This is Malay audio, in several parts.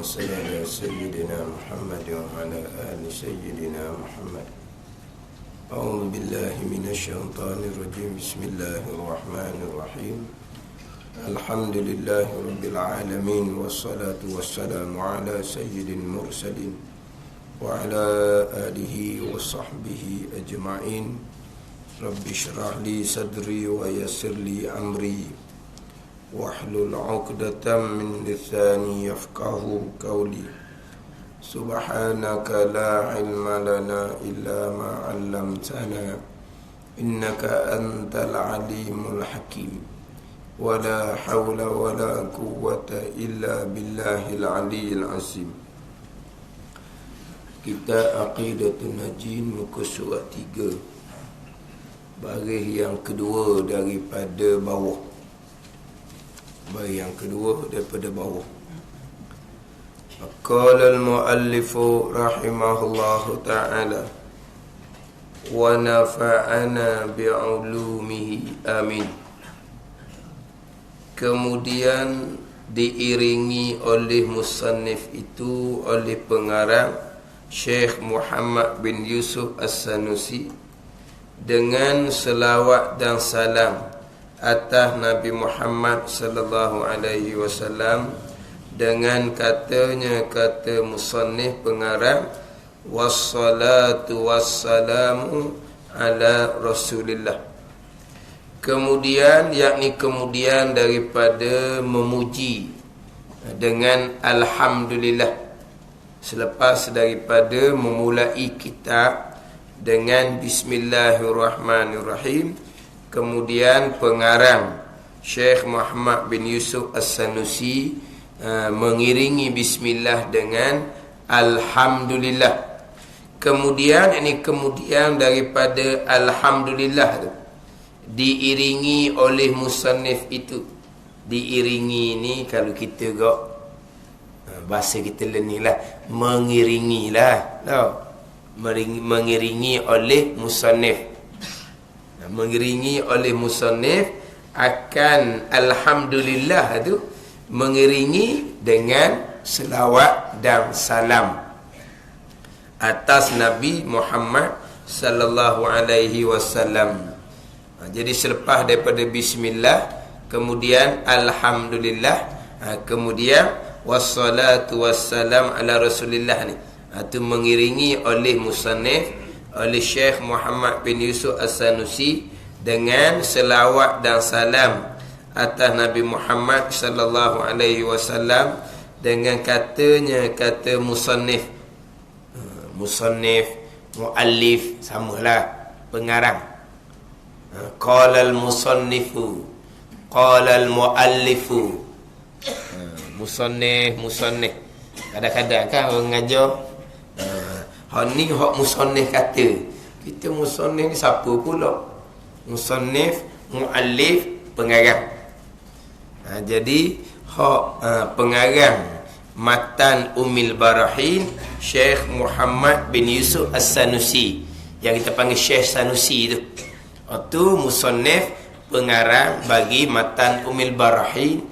صل على سيدنا محمد وعلى آل سيدنا محمد. أعوذ بالله من الشيطان الرجيم. بسم الله الرحمن الرحيم. الحمد لله رب العالمين، والصلاة والسلام على سيد المرسلين وعلى آله وصحبه أجمعين. رب اشرح لي صدري ويسر لي أمري واحلل عقدة من لساني يفقه قولي. سبحانك لا علم لنا إلا ما علمتنا إنك أنت العليم الحكيم. ولا حول ولا قوة إلا بالله العلي العظيم. Kita Aqidatun Najin muka surat 3, baris yang kedua daripada bawah. Baris yang kedua daripada bawah. Qala al-muallifu rahimahullahu ta'ala wa nafa'ana bi'ulumihi amin. Kemudian diiringi oleh musannif itu, oleh pengarang Syekh Muhammad bin Yusuf As-Sanusi, dengan selawat dan salam atas Nabi Muhammad sallallahu alaihi wasallam, dengan katanya, kata musannif pengarang, wassalatu wassalamu ala Rasulillah. Kemudian, yakni kemudian daripada memuji dengan alhamdulillah, selepas daripada memulai kitab dengan bismillahirrahmanirrahim, kemudian pengarang Syekh Muhammad bin Yusuf As-Sanusi mengiringi bismillah dengan alhamdulillah. Kemudian, ini kemudian daripada alhamdulillah tu diiringi oleh musannif itu. Diiringi ni kalau kita gak bahasa kita ni lah, mengiringi lah, mengiringi oleh musannif. Mengiringi oleh musannif akan alhamdulillah tu, mengiringi dengan selawat dan salam atas Nabi Muhammad sallallahu alaihi wasallam. Jadi selepas daripada bismillah, kemudian alhamdulillah, kemudian wassalatu wassalam ala Rasulillah ni, itu mengiringi oleh musannif, oleh Syekh Muhammad bin Yusuf As-Sanusi, dengan selawat dan salam atas Nabi Muhammad sallallahu alaihi wasallam, dengan katanya, kata musannif, musannif, muallif samalah, pengarang. Qala al-musannifu, qala al-muallifu. Musannif kadang-kadang kan orang ngajar, hak ni hak musannif kata. Kita musannif ni siapa pula? Musannif, muallif, pengarang. Jadi hak pengarang matan Ummul Barahin Syekh Muhammad bin Yusuf As-Sanusi, yang kita panggil Syekh Sanusi tu. Itu musannif, pengarang bagi matan Ummul Barahin.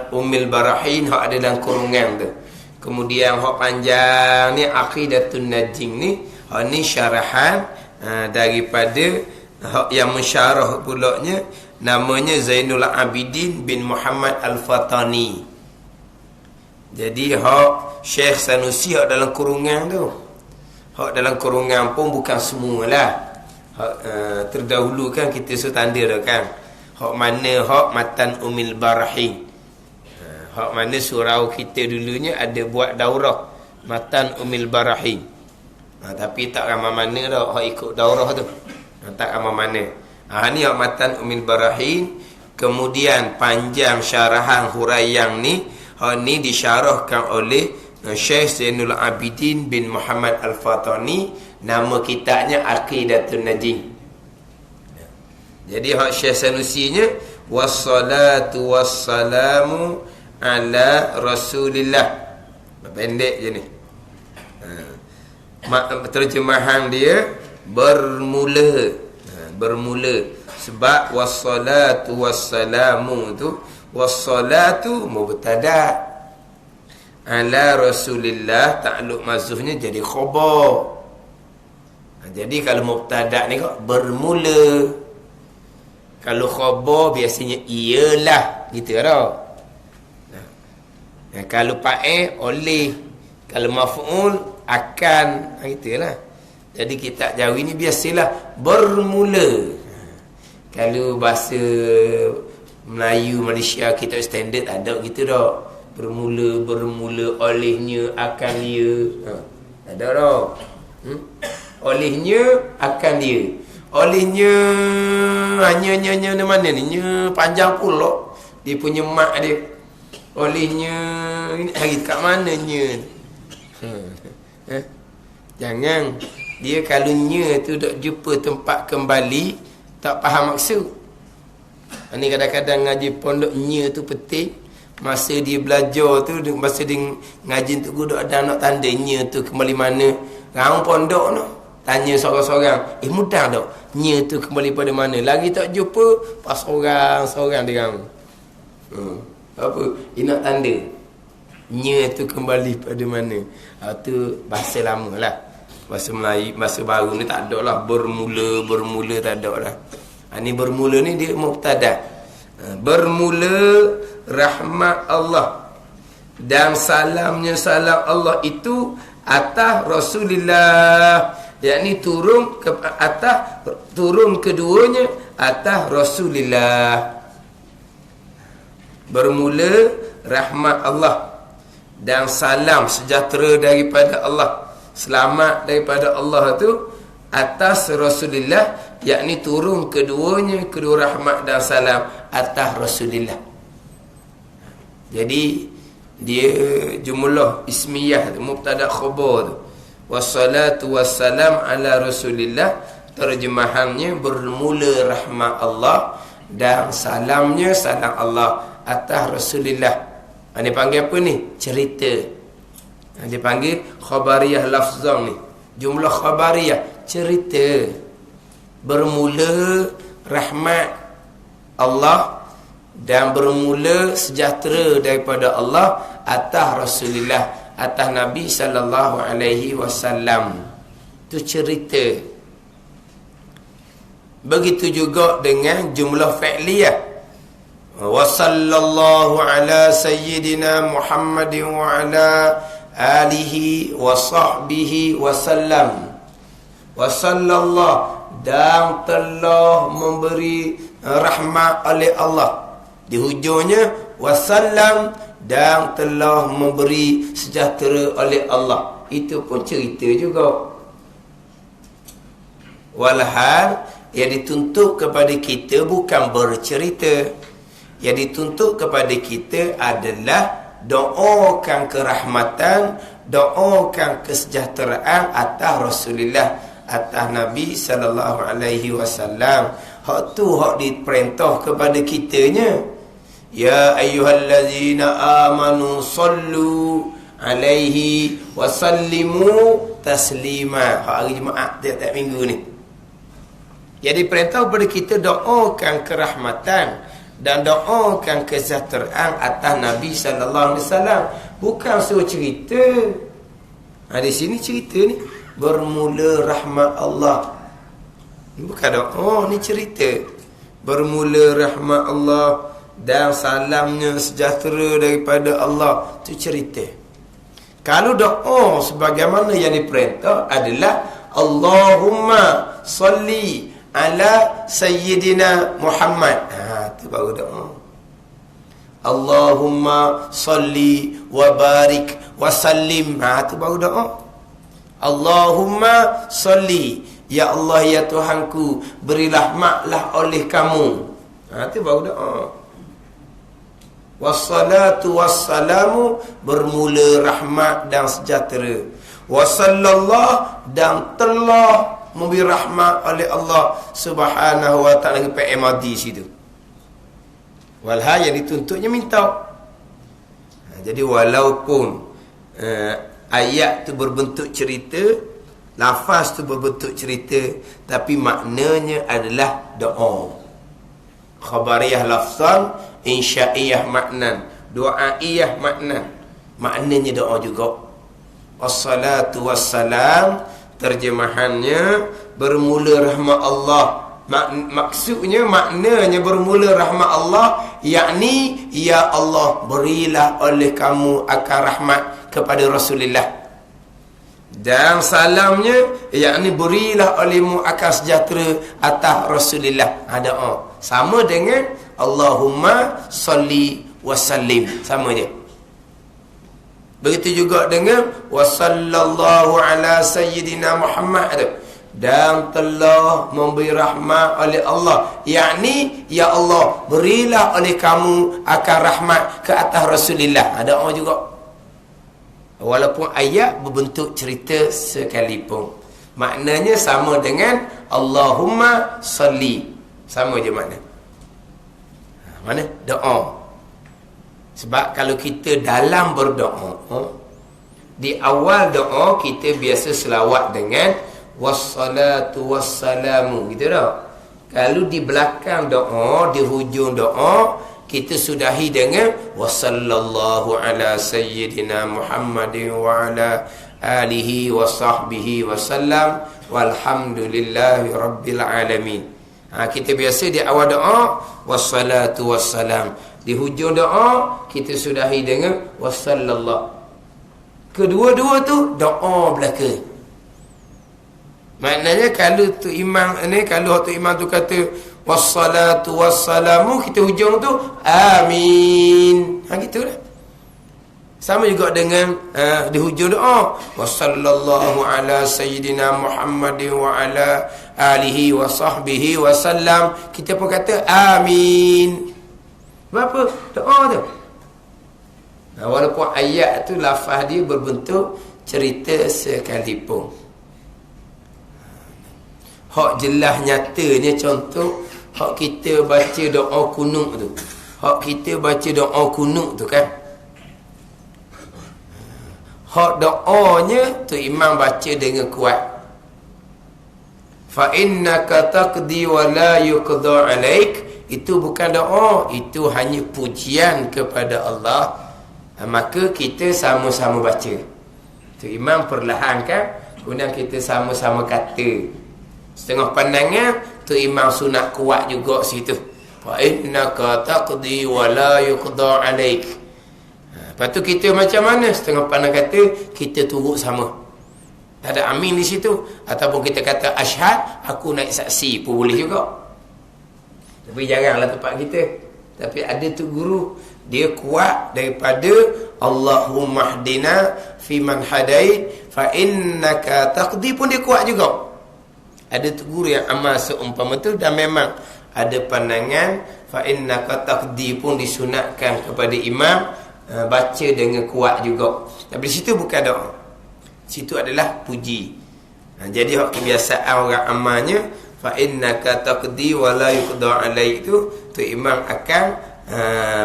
Ummul Barahin hak ada dalam kurungan tu. Kemudian hak panjang ni Aqidatun Najin ni, hak ni syarahan daripada hak yang mensyarah pulaknya, namanya Zainul Abidin bin Muhammad Al-Fatani. Jadi hak Syekh Sanusi hak dalam kurungan tu, hak dalam kurungan pun bukan semualah. Terdahulu kan kita tanda dah kan, hak mana hak matan Ummul Barahin, hak mana surau kita dulunya ada buat daurah matan Ummul Barahin, tapi tak ramai mana dah hak ikut daurah tu, tak ramai mana. Ni hak matan Ummul Barahin. Kemudian panjang syarahan huraian ni, hak ni disyarahkan oleh Syekh Zainul Abidin bin Muhammad Al-Fatani. Nama kitabnya Aqidatun Najin. Jadi hak Syekh Sanusinya wassalatu wassalamu ala Rasulillah. Pendek je ni. Terjemahan dia bermula. Bermula. Sebab wassalatu wassalamu tu, wassalatu mubtada, ala Rasulillah, ta'alluq mazufnya jadi khabar. Jadi kalau mubtada ni kok bermula. Kalau khabar biasanya ialah gitu tau. Kalau fa'il oleh, kalau maf'ul akan, gitulah. Jadi kitab Jawi ni biasalah bermula. Kalau bahasa Melayu Malaysia kita standard ada gitu dah. Bermula olehnya akan dia. Ada dah. Olehnya akan dia. Olehnya hanya mana ni? Nya panjang pula. Dia punya mak dia. Olehnya ini hari kat mananya? Jangan dia kalau nya tu dok jumpa tempat kembali tak faham maksud. Ini kadang-kadang ngaji pondok nya tu penting. Masa dia belajar tu, masa dia ngaji tu dok ada nak tanda nya tu kembali mana. Orang pondok tu tanya seorang-seorang, mudah tak nya tu kembali pada mana? Lagi tak jumpa pas seorang dia orang. Apa? Dia nak tanda nya tu kembali pada mana. Tu bahasa lama lah. Bahasa Melayu, bahasa baru ni tak ada lah. Bermula tak ada lah. Ni bermula ni dia mubtada. Bermula rahmat Allah dan salamnya salam Allah itu atas Rasulullah, yakni turun ke atas, turun keduanya atas Rasulullah. Bermula rahmat Allah dan salam sejahtera daripada Allah, selamat daripada Allah tu atas Rasulullah, yakni turun keduanya, kedua rahmat dan salam atas Rasulullah. Jadi dia jumlah ismiyah mubtada khabar tu. Wassalatu wassalam ala Rasulillah, terjemahannya bermula rahmat Allah dan salamnya salam Allah atas Rasulillah. Dia panggil apa ni? Cerita. Dia panggil khabariyah lafzah ni. Jumlah khabariyah, cerita. Bermula rahmat Allah dan bermula sejahtera daripada Allah atas Rasulullah, atas Nabi sallallahu alaihi wasallam. Itu cerita. Begitu juga dengan jumlah fi'liyah. Wa sallallahu ala sayyidina Muhammadin wa ala alihi wa sahbihi wasallam. Wa sallallahu, dan telah memberi rahmat oleh Allah. Di hujungnya wasallam, dan telah memberi sejahtera oleh Allah. Itu pun cerita juga. Walhal yang dituntut kepada kita bukan bercerita. Yang dituntut kepada kita adalah doakan kerahmatan, doakan kesejahteraan atas Rasulullah, atas Nabi sallallahu alaihi wasallam. Hak tu hak diperintah kepada kitanya. Ya ayyuhallazina amanu sallu alaihi wasallimu taslima. Hari Jumaat tiap-tiap minggu ni. Jadi perintah kepada kita doakan kerahmatan dan doakan kesejahteraan atas Nabi sallallahu alaihi wasallam, bukan suruh cerita. Di sini cerita ni bermula rahmat Allah. Bukan doa, ni cerita. Bermula rahmat Allah dan salamnya sejahtera daripada Allah, tu cerita. Kalau doa sebagaimana yang diperintah adalah Allahumma salli ala sayyidina Muhammad, tu baru doa. Allahumma salli wa barik wa sallim, tu baru doa. Allahumma salli, ya Allah ya Tuhanku, berilah rahmatlah oleh kamu, tu baru doa. Wassalatu wassalamu, bermula rahmat dan sejahtera. Wassallallahu, dan telah memberi rahmat oleh Allah subhanahu wa ta'ala. PMAD situ. Walhal yang dituntutnya minta. Jadi walaupun ayat tu berbentuk cerita, lafaz tu berbentuk cerita, tapi maknanya adalah doa. Khabariyah lafzan, insya'iyah maknan, du'aiyah maknan. maknanya doa juga. Wassalatu wassalam, terjemahannya bermula rahmat Allah. Maksudnya, maknanya bermula rahmat Allah, yakni ya Allah, berilah oleh kamu akan rahmat kepada Rasulullah. Dan salamnya, yakni berilah olehmu akan sejahtera atas Rasulullah. Doa sama dengan Allahumma salli wa sallim, sama je. Begitu juga dengan wa sallallahu ala sayyidina Muhammad, dan telah memberi rahmat oleh Allah, yakni ya Allah, berilah oleh kamu akan rahmat ke atas Rasulullah. Ada orang juga, walaupun ayat berbentuk cerita sekalipun, maknanya sama dengan Allahumma salli, sama je makna. Mana doa. Sebab kalau kita dalam berdoa, di awal doa kita biasa selawat dengan wassalatu wassalamu, gitu dah. Kalau di belakang doa, di hujung doa, kita sudahi dengan wassallallahu ala sayyidina Muhammadin wa ala alihi wa sahbihi wasallam walhamdulillahi rabbil alamin. Kita biasa di awal doa wassalatu wassalam, di hujung doa kita sudahi dengan wassallallahu. Kedua-dua tu doa belaka. Maknanya kalau tu imam ni, kalau tu imam tu kata wassalatu wassalamu, kita hujung tu amin. Gitulah. Sama juga dengan di hujung doa wassallallahu ala sayyidina Muhammadin wa ala alihi wa sahbihi wasallam, kita pun kata amin. Apa doa tu? Walaupun ayat tu lafaz dia berbentuk cerita sekalipun, hak jelas nyatanya contoh hak kita baca doa kunut tu. Hak kita baca doa kunut tu kan, hak doanya tu imam baca dengan kuat, fa innaka taqdi wa la yuqda alaik. Itu bukan doa, itu hanya pujian kepada Allah. Maka kita sama-sama baca. Tu imam perlahankan, kemudian kita sama-sama kata. Setengah pandangan tu imam sunat kuat juga situ. Fa innaka taqdi wa la yuqda alaik. Lepas tu kita macam mana? Setengah pandang kata, kita turut sama. Tak ada amin di situ. Ataupun kita kata asyhad, aku naik saksi pun boleh juga. Tapi jaranglah tempat kita. Tapi ada tu guru, dia kuat daripada Allahumma hdina fi man hadait fa innaka taqdi pun dia kuat juga. Ada tu guru yang amal seumpama tu, dan memang ada pandangan fa innaka taqdi pun disunatkan kepada imam baca dengan kuat juga. Tapi di situ bukan doa, situ adalah puji. Jadi hak kebiasaan orang amalnya fa innaka taqdi wa la yuqda alaik tu imam akan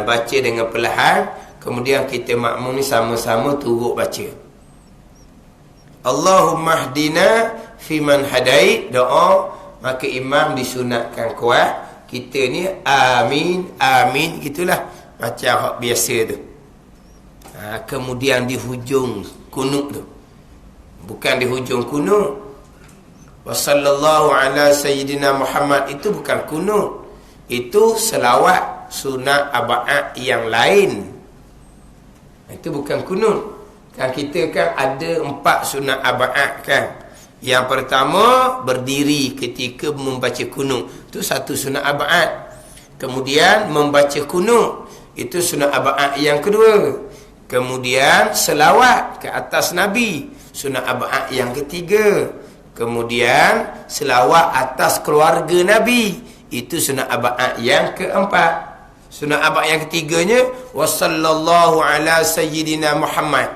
baca dengan perlahan, kemudian kita makmum ni sama-sama turut baca. Allahumma hdina fi man hadait, doa, maka imam disunatkan kuat, kita ni amin amin gitulah macam hak biasa tu. Kemudian di hujung kunut tu, bukan di hujung kunut wassallallahu ala sayyidina Muhammad, itu bukan kunut, itu selawat sunat aba'at yang lain. Itu bukan kunut. Kan kita kan ada 4 sunat aba'at kan. Yang pertama berdiri ketika membaca kunut, itu satu sunat aba'at. Kemudian membaca kunut, itu sunat aba'at yang kedua. Kemudian selawat ke atas Nabi, sunat aba'at yang ketiga. Kemudian selawat atas keluarga Nabi, itu sunat aba'at yang keempat. Sunat aba'at yang ketiganya wassallallahu ala sayyidina Muhammad.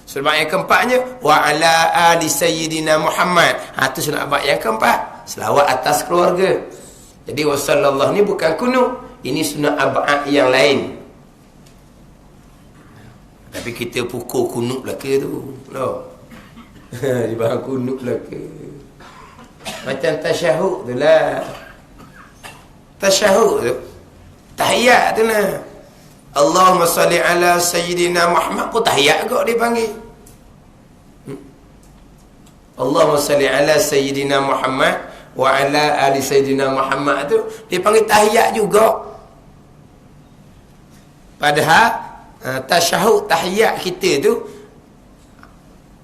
Sunat yang keempatnya wa ala ali sayyidina Muhammad. Itu sunat aba'at yang keempat, selawat atas keluarga. Jadi wassallallahu ni bukan kunut, ini sunat aba'at yang lain. Tapi kita pukul kunut belaka tu loh. Di bahagian kunut belaka. Macam tasyahud tu lah. Tasyahud tu, tahiyat tu lah. Allahumma salli ala Sayyidina Muhammad pun tahiyat kok dia panggil. Allahumma salli ala Sayyidina Muhammad wa ala ali Sayyidina Muhammad tu dia panggil tahiyat juga. Padahal tasyahud tahiyat kita tu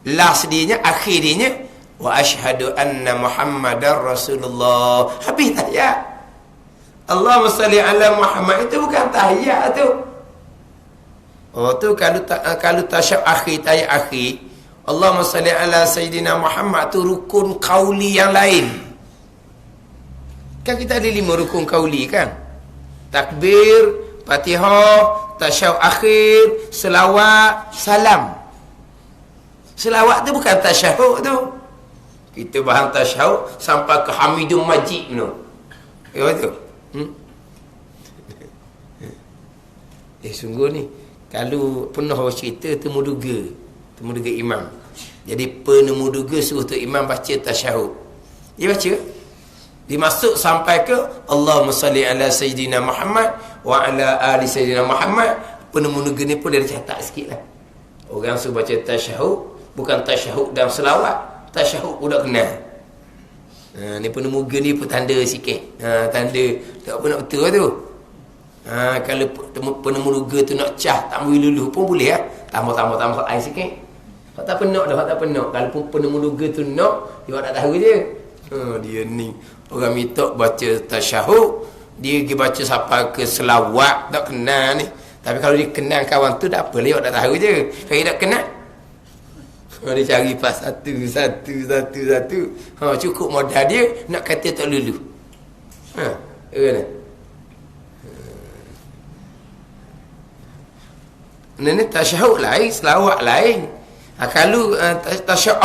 last dia, akhir dia, wa asyhadu anna Muhammadar Rasulullah. Habis tahiyat. Allahumma salli ala Muhammad itu bukan tahiyat tu. Oh tu kalau tasyahud akhir, tahiyat akhir, Allahumma salli ala Sayyidina Muhammad tu rukun qauli yang lain. Kan kita ada 5 rukun qauli kan? Takbir, Fatihah, tasyahud akhir, selawat, salam. Selawat tu bukan tasyahud tu. Kita bahang tasyahud sampai ke Hamidun Majid tu. Betul? Sungguh ni kalau penuh cerita temuduga imam. Jadi penemuduga suruh tu imam baca tasyahud. Dia baca. Dia masuk sampai ke Allahumma salli ala Sayyidina Muhammad wa ala ali Sayyidina Muhammad. Penemuduga ni pun dia catat sikit lah. Orang suruh baca tasyahud, bukan tasyahud dalam selawat, tasyahud pun dah kenal. Ni penemuduga ni pun tanda sikit. Tanda tak apa nak betul tu. Kalau penemuduga tu nak cah tak boleh luluh pun boleh lah. Tambah air sikit. Hak tak penuh dah, hak tak penuh. Kalau pun penemuduga tu nak, dia tak tahu je. Dia ni orang minta baca tasyahud, dia pergi baca sampai ke selawat, tak kenal ni. Tapi kalau dia kenal kawan tu tak apa, dia tak tahu je. Kalau dia tak kenal, dia cari pas satu. Cukup modal dia nak kata tak lulu. Ini tasyahud lain, selawat lain. Kalau tasyahud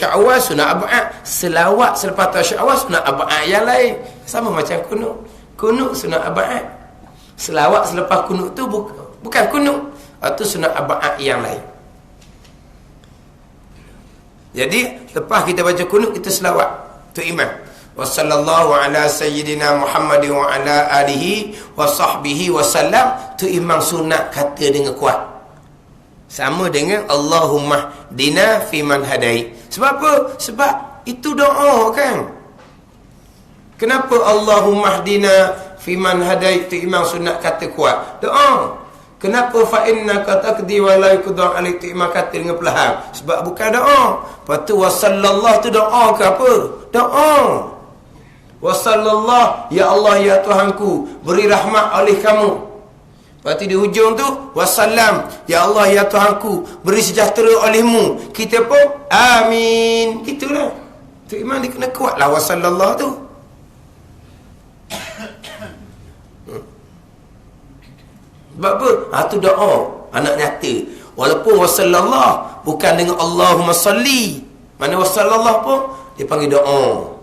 awal sunat ab'ad, selawat selepas tasyahud awal sunat ab'ad yang lain. Sama macam kunut sunat ab'ad. Selawat selepas kunut tu bukan kunut, itu sunat ab'ad yang lain. Jadi lepas kita baca kunut, kita selawat tu imam. Wa sallallahu ala sayyidina Muhammad wa ala alihi wa sahbihi wa sallam. Tu imam sunat kata dengan kuat. Sama dengan Allahumma dina fi man hadai. Sebab apa? Sebab itu doa kan. Kenapa Allahumma dina fi man hadai? Tu imam sunat kata kuat. Doa. Kenapa fa innaka taqdi wa la yuqda alaik? Tu imam kata dengan perlahan. Sebab bukan doa. Lepas tu wa sallallahu tu doa ke apa? Doa. Wa sallallahu, ya Allah ya Tuhanku, beri rahmat oleh kamu. Lepas tu di hujung tu wassalam, ya Allah ya Tuhanku, beri sejahtera olehmu. Kita pun amin. Gitulah. Tu imam dia kena kuatlah wassallallahu tu. Sebab apa? Tu doa anak nyata. Walaupun wassallallahu bukan dengan Allahumma salli. Mana wassallallahu pun dia panggil doa.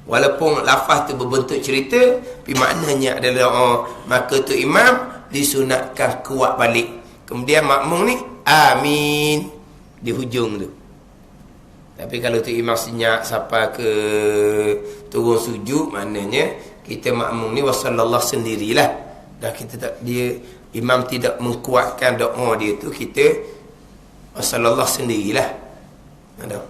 Walaupun lafaz tu berbentuk cerita, tapi maknanya adalah doa. Maka tu imam disunatkan kuat balik. Kemudian makmum ni amin di hujung tu. Tapi kalau tu imam senyap sampai ke turun sujud, maknanya kita makmum ni wasallallahu sendirilah. Dah kita tak, dia imam tidak mengkuatkan doa dia tu, kita wasallallahu sendirilah.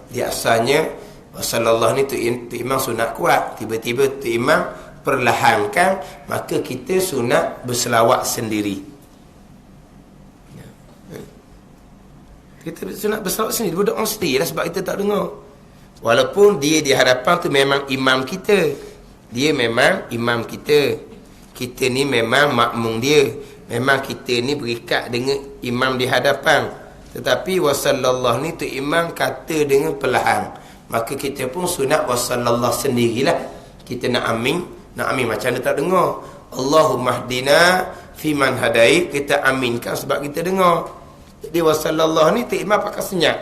Dia asalnya wasallallahu ni tu imam sunat kuat. Tiba-tiba tu imam perlahankan, maka kita sunat berselawat sendiri. Kita sunat berselawat sendiri, berdoa sendiri lah, sebab kita tak dengar. Walaupun dia di hadapan tu memang imam kita. Dia memang imam kita. Kita ni memang makmum dia. Memang kita ni berikat dengan imam di hadapan. Tetapi wasallallahu ni tu imam kata dengan perlahan. Maka kita pun sunat wasallallahu sendirilah. Kita nak amin macam dia tak dengar. Allahumma hdina fi man hadai, kita aminkan sebab kita dengar. Jadi wasallallahu ni tu imam pakai senyap.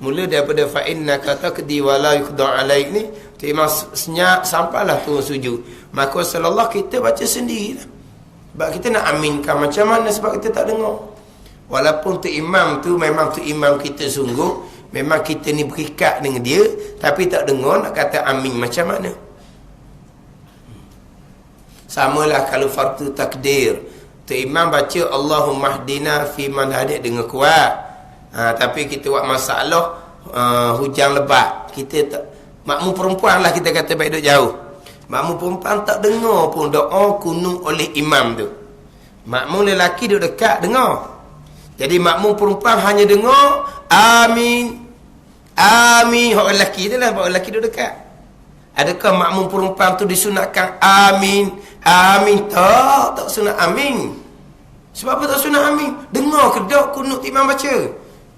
Mula daripada fa innaka taqdi wa la yuqda alaik ni, tu imam senyap sampailah turun sujud. Maka wasallallahu kita baca sendirilah. Sebab kita nak aminkan macam mana, sebab kita tak dengar. Walaupun tu imam tu memang tu imam kita sungguh, memang kita ni berikat dengan dia, tapi tak dengar nak kata amin macam mana. Samalah kalau fardu takdir. Tu imam baca Allahumma hdina fi man hadait dengan kuat. Tapi kita buat masalah hujan lebat. Kita tak, makmum perempuan lah kita kata baik duduk jauh. Makmum perempuan tak dengar pun doa kunut oleh imam tu. Makmum lelaki duduk dekat dengar. Jadi makmum perempuan hanya dengar amin. Amin. Orang lelaki tu lah, orang lelaki duduk dekat. Adakah makmum perempuan tu disunatkan amin? Amin. Tak sunat amin. Sebab apa tak sunat amin? Dengar ke tak kunut imam baca?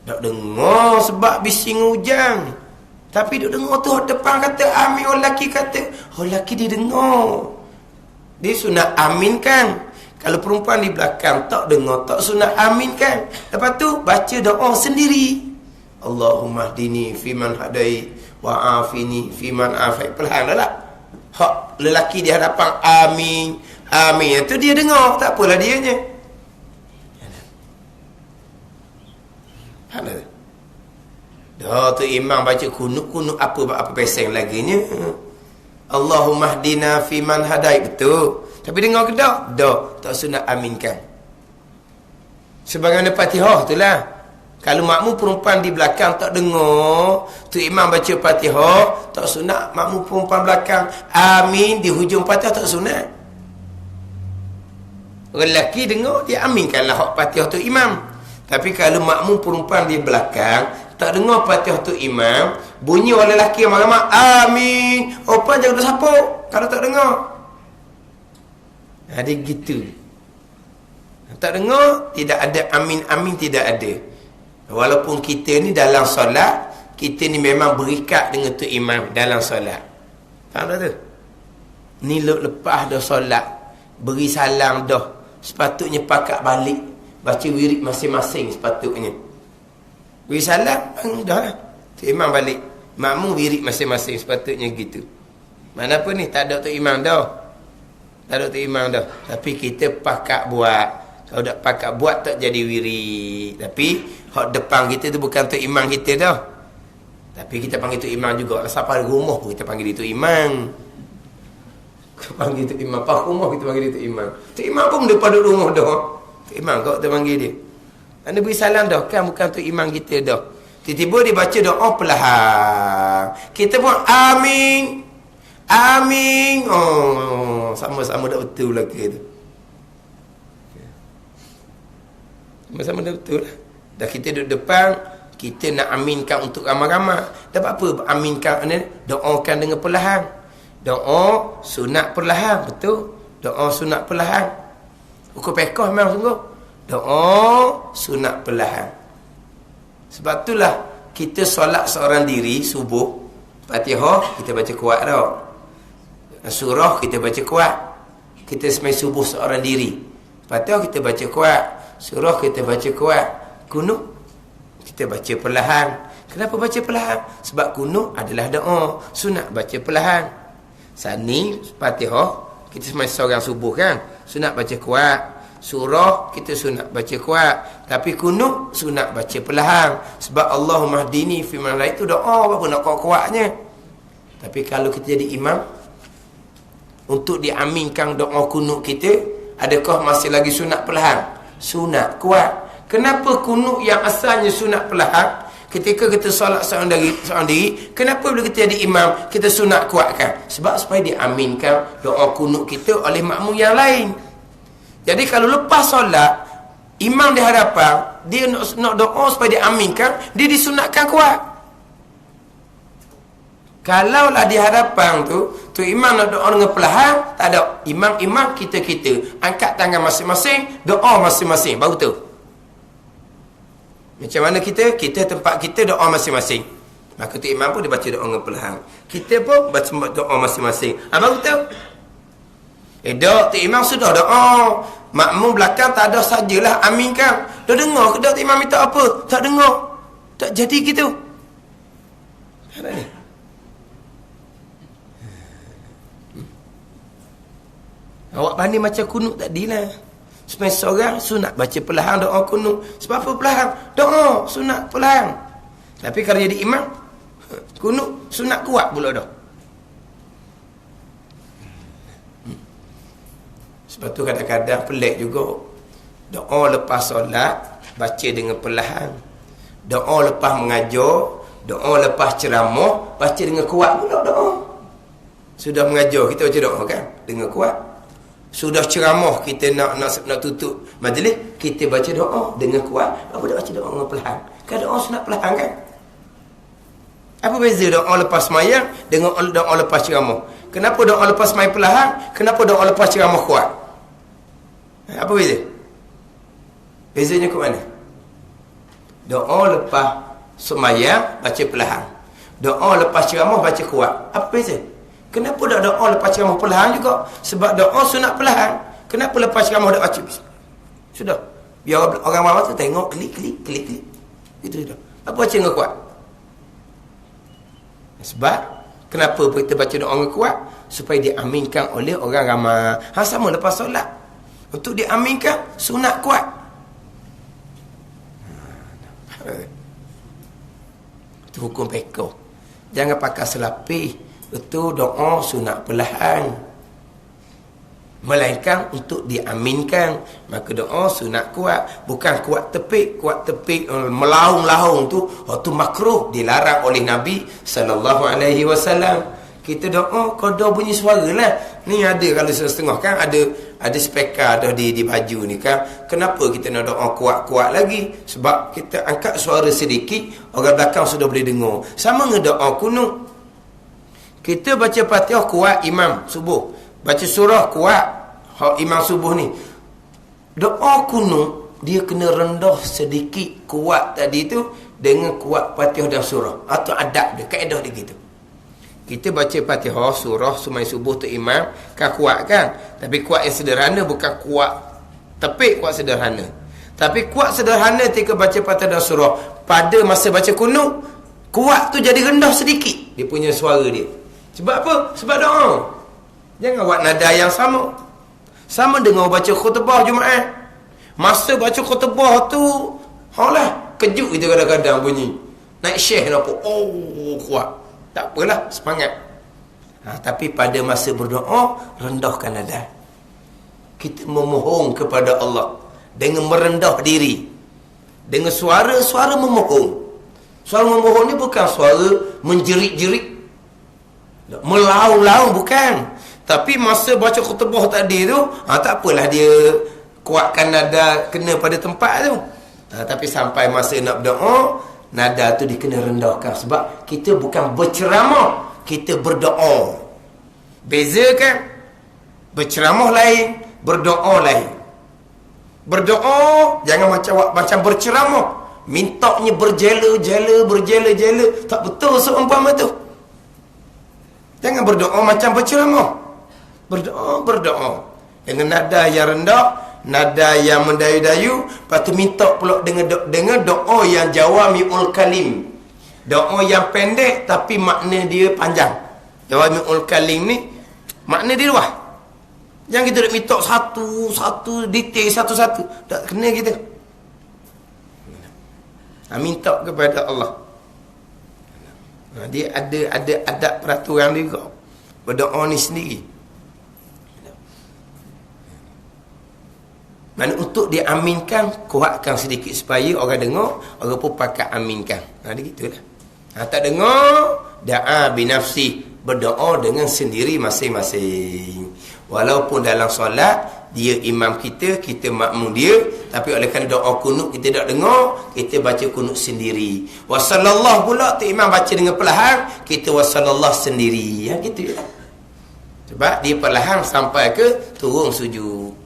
Tak dengar sebab bising hujan. Tapi duk dengar tu depan kata amin, orang lelaki kata, orang lelaki dia dengar. Dia sunat amin kan? Kalau perempuan di belakang tak dengar, tak sunat amin kan? Lepas tu baca doa sendiri. Allahumma hdini fi man hadait wa afini fi man afait. Perlahan lah. Hak lelaki di hadapan amin. Amin. Itu dia dengar, tak apalah dianya. Ada. Dah tu imam baca kunut apa peseng laginya. Allahumma hdina fi man hadait, betul. Tapi dengar ke tak? Tak sunat aminkan. Sebagaimana Fatihah itulah. Kalau makmum perempuan di belakang tak dengar, tu imam baca Fatihah, tak sunat makmum perempuan belakang amin di hujung Fatihah, tak sunat. Orang lelaki dengar, dia aminkanlah hak Fatihah tu imam. Tapi kalau makmum perempuan di belakang tak dengar Fatihah tu imam, bunyi orang lelaki yang marah-marah amin, opan jangan tersapuk kalau tak dengar. Dia gitu. Tak dengar, tidak ada amin-amin, tidak ada. Walaupun kita ni dalam solat, kita ni memang berikat dengan tu imam dalam solat. Faham tak tu? Ni lepas dah solat, beri salam dah, sepatutnya pakat balik, baca wirid masing-masing sepatutnya. Beri salam, dah lah. Tu imam balik. Makmum wirid masing-masing sepatutnya gitu. Mana apa ni, tak ada tu imam dah. Tak ada tu imam dah. Tapi kita pakat buat. Kalau tak pakat buat tak jadi wirid. Tapi hak depan kita tu bukan tu imam kita dah. Tapi kita panggil tu imam juga. Siapa di rumah pun kita panggil dia tu imam. Kita panggil tu imam. Pas rumah kita panggil dia tu imam. Tu imam pun depan duduk rumah dah. Tu imam kau kita panggil dia. Anda beri salam dah. Kan bukan tu imam kita dah. Tiba-tiba dia baca doa perlahan. Kita pun amin. Amin. Oh, sama-sama dah betul lah kita tu. Sama-sama dah betul lah. Dah kita duduk depan, kita nak aminkan untuk ramai-ramai. Dapat apa aminkan ni? Doakan dengan perlahan. Doa sunat perlahan, betul? Doa sunat perlahan. Ukur pekoh memang sungguh. Doa sunat perlahan. Sebab itulah kita solat seorang diri subuh, Fatihah kita baca kuat dah. Surah kita baca kuat. Kita semai subuh seorang diri. Fatihah kita baca kuat. Surah kita baca kuat. Kunut kita baca perlahan. Kenapa baca perlahan? Sebab kunut adalah doa. Sunat baca perlahan. Sani Fatihah kita semai seorang subuh kan. Sunat baca kuat. Surah kita sunat baca kuat. Tapi kunut sunat baca perlahan. Sebab Allahumma hdini fi man hadait itu doa, apa nak kuat-kuatnya. Tapi kalau kita jadi imam, untuk diaminkan doa kunut kita, adakah masih lagi sunat perlahan? Sunat kuat. Kenapa kunut yang asalnya sunat perlahan, ketika kita solat seorang diri, kenapa bila kita jadi imam kita sunat kuatkan? Sebab supaya diaminkan doa kunut kita oleh makmum yang lain. Jadi kalau lepas solat, imam di hadapan, dia nak doa supaya diaminkan, dia disunatkan kuat. Kalaulah di hadapan tu imam nak doa dengan perlahan, tak ada. Imam kita angkat tangan masing-masing, doa masing-masing, baru tu. Macam mana kita tempat kita doa masing-masing. Maka tu imam pun dia baca doa dengan perlahan. Kita pun baca doa masing-masing. Baru tu. Tu imam sudah doa. Makmum belakang tak ada, sajalah aminkan. Dah dengar ke tak imam minta apa? Tak dengar. Tak jadi gitu. Ada ni. Awak pandai macam kunut tadilah. Supaya seorang sunat baca perlahan doa kunut. Sebab apa perlahan? Doa sunat perlahan. Tapi kalau jadi imam, kunut sunat kuat pula dah. Sebab tu kadang-kadang pelik juga. Doa lepas solat baca dengan perlahan. Doa lepas mengajar, doa lepas ceramah baca dengan kuat pula doa. Sudah mengajar kita baca doa kan dengan kuat. Sudah ceramah kita nak tutup majlis, kita baca doa dengan kuat. Apa dia baca doa dengan perlahan? Kan doa sunat perlahan kan? Apa beza doa lepas sembahyang dengan doa lepas ceramah? Kenapa doa lepas sembahyang perlahan? Kenapa doa lepas ceramah kuat? Apa beza? Bezanya ke mana? Doa lepas sembahyang baca perlahan. Doa lepas ceramah baca kuat. Apa beza? Kenapa tak doa lepas ceramah perlahan juga? Sebab doa sunat perlahan. Kenapa lepas ceramah tak baca? Sudah. Biar orang awam tu tengok klik. Itu sudah. Apa baca dengan kuat? Sebab kenapa kita baca doa dengan kuat? Supaya diaminkan oleh orang ramai. Sama lepas solat. Untuk diaminkan sunat kuat. Itu hukum peko. Jangan pakai selapih. Itu doa sunat perlahan. Melainkan untuk diaminkan. Maka doa sunat kuat. Bukan kuat tepik. Kuat tepik melaung-laung tu. Itu makruh. Dilarang oleh Nabi SAW. Kita doa kodoh bunyi suara lah. Ni ada kalau setengah kan ada speaker ada di baju ni kan. Kenapa kita nak doa kuat-kuat lagi? Sebab kita angkat suara sedikit, orang belakang sudah boleh dengar. Sama dengan doa kunut. Kita baca Fatihah kuat imam subuh. Baca surah kuat imam subuh ni. Doa kunut dia kena rendah sedikit kuat tadi tu dengan kuat Fatihah dan surah. Atau adab dia, kaedah dia gitu. Kita baca Fatihah, surah, semai subuh tu imam, kan kuat kan? Tapi kuat yang sederhana, bukan kuat tepik, kuat sederhana. Tapi kuat sederhana ketika baca Fatihah dan surah. Pada masa baca kunut, kuat tu jadi rendah sedikit. Dia punya suara dia. Sebab apa? Sebab doa. Jangan buat nada yang sama. Sama dengan baca khutbah Jumaat. Masa baca khutbah tu, kejut kita kadang-kadang bunyi. Naik syekh apa? Oh, kuat. Tak apalah, semangat. Tapi pada masa berdoa, rendahkan nada. Kita memohon kepada Allah dengan merendah diri. Dengan suara memohon. Suara memohon ni bukan suara menjerit-jerit. Melaung-laung bukan. Tapi masa baca khutbah tadi tu, tak apalah dia kuatkan nada kena pada tempat tu. Tapi sampai masa nak berdoa, nada tu dikena rendahkan. Sebab kita bukan berceramah, kita berdoa. Beza kan? Berceramah lain, berdoa lain. Berdoa jangan macam berceramah. Mintanya berjela-jela. Tak betul seumpama tu. Jangan berdoa macam berceramah. Berdoa dengan nada yang rendah, nada yang mendayu-dayu. Lepas tu minta pula dengan doa yang jawami'ul kalim. Doa yang pendek tapi makna dia panjang. Jawami'ul kalim ni makna dia luas. Jangan kita nak minta satu detail satu-satu. Tak kena kita. Minta kepada Allah. Dia ada adab peraturan dia juga. Berdoa ni sendiri. Mana untuk diaminkan, kuatkan sedikit supaya orang dengar, orang pun pakai aminkan. Dia gitulah. Tak dengar, da'a binafsi, berdoa dengan sendiri masing-masing. Walaupun dalam solat dia imam kita makmum dia, tapi oleh kerana doa kunut kita tak dengar, kita baca kunut sendiri. Wasallallahu pula tu imam baca dengan perlahan, kita wasallallahu sendiri. Gitu ya. Sebab dia perlahan sampai ke turun sujud.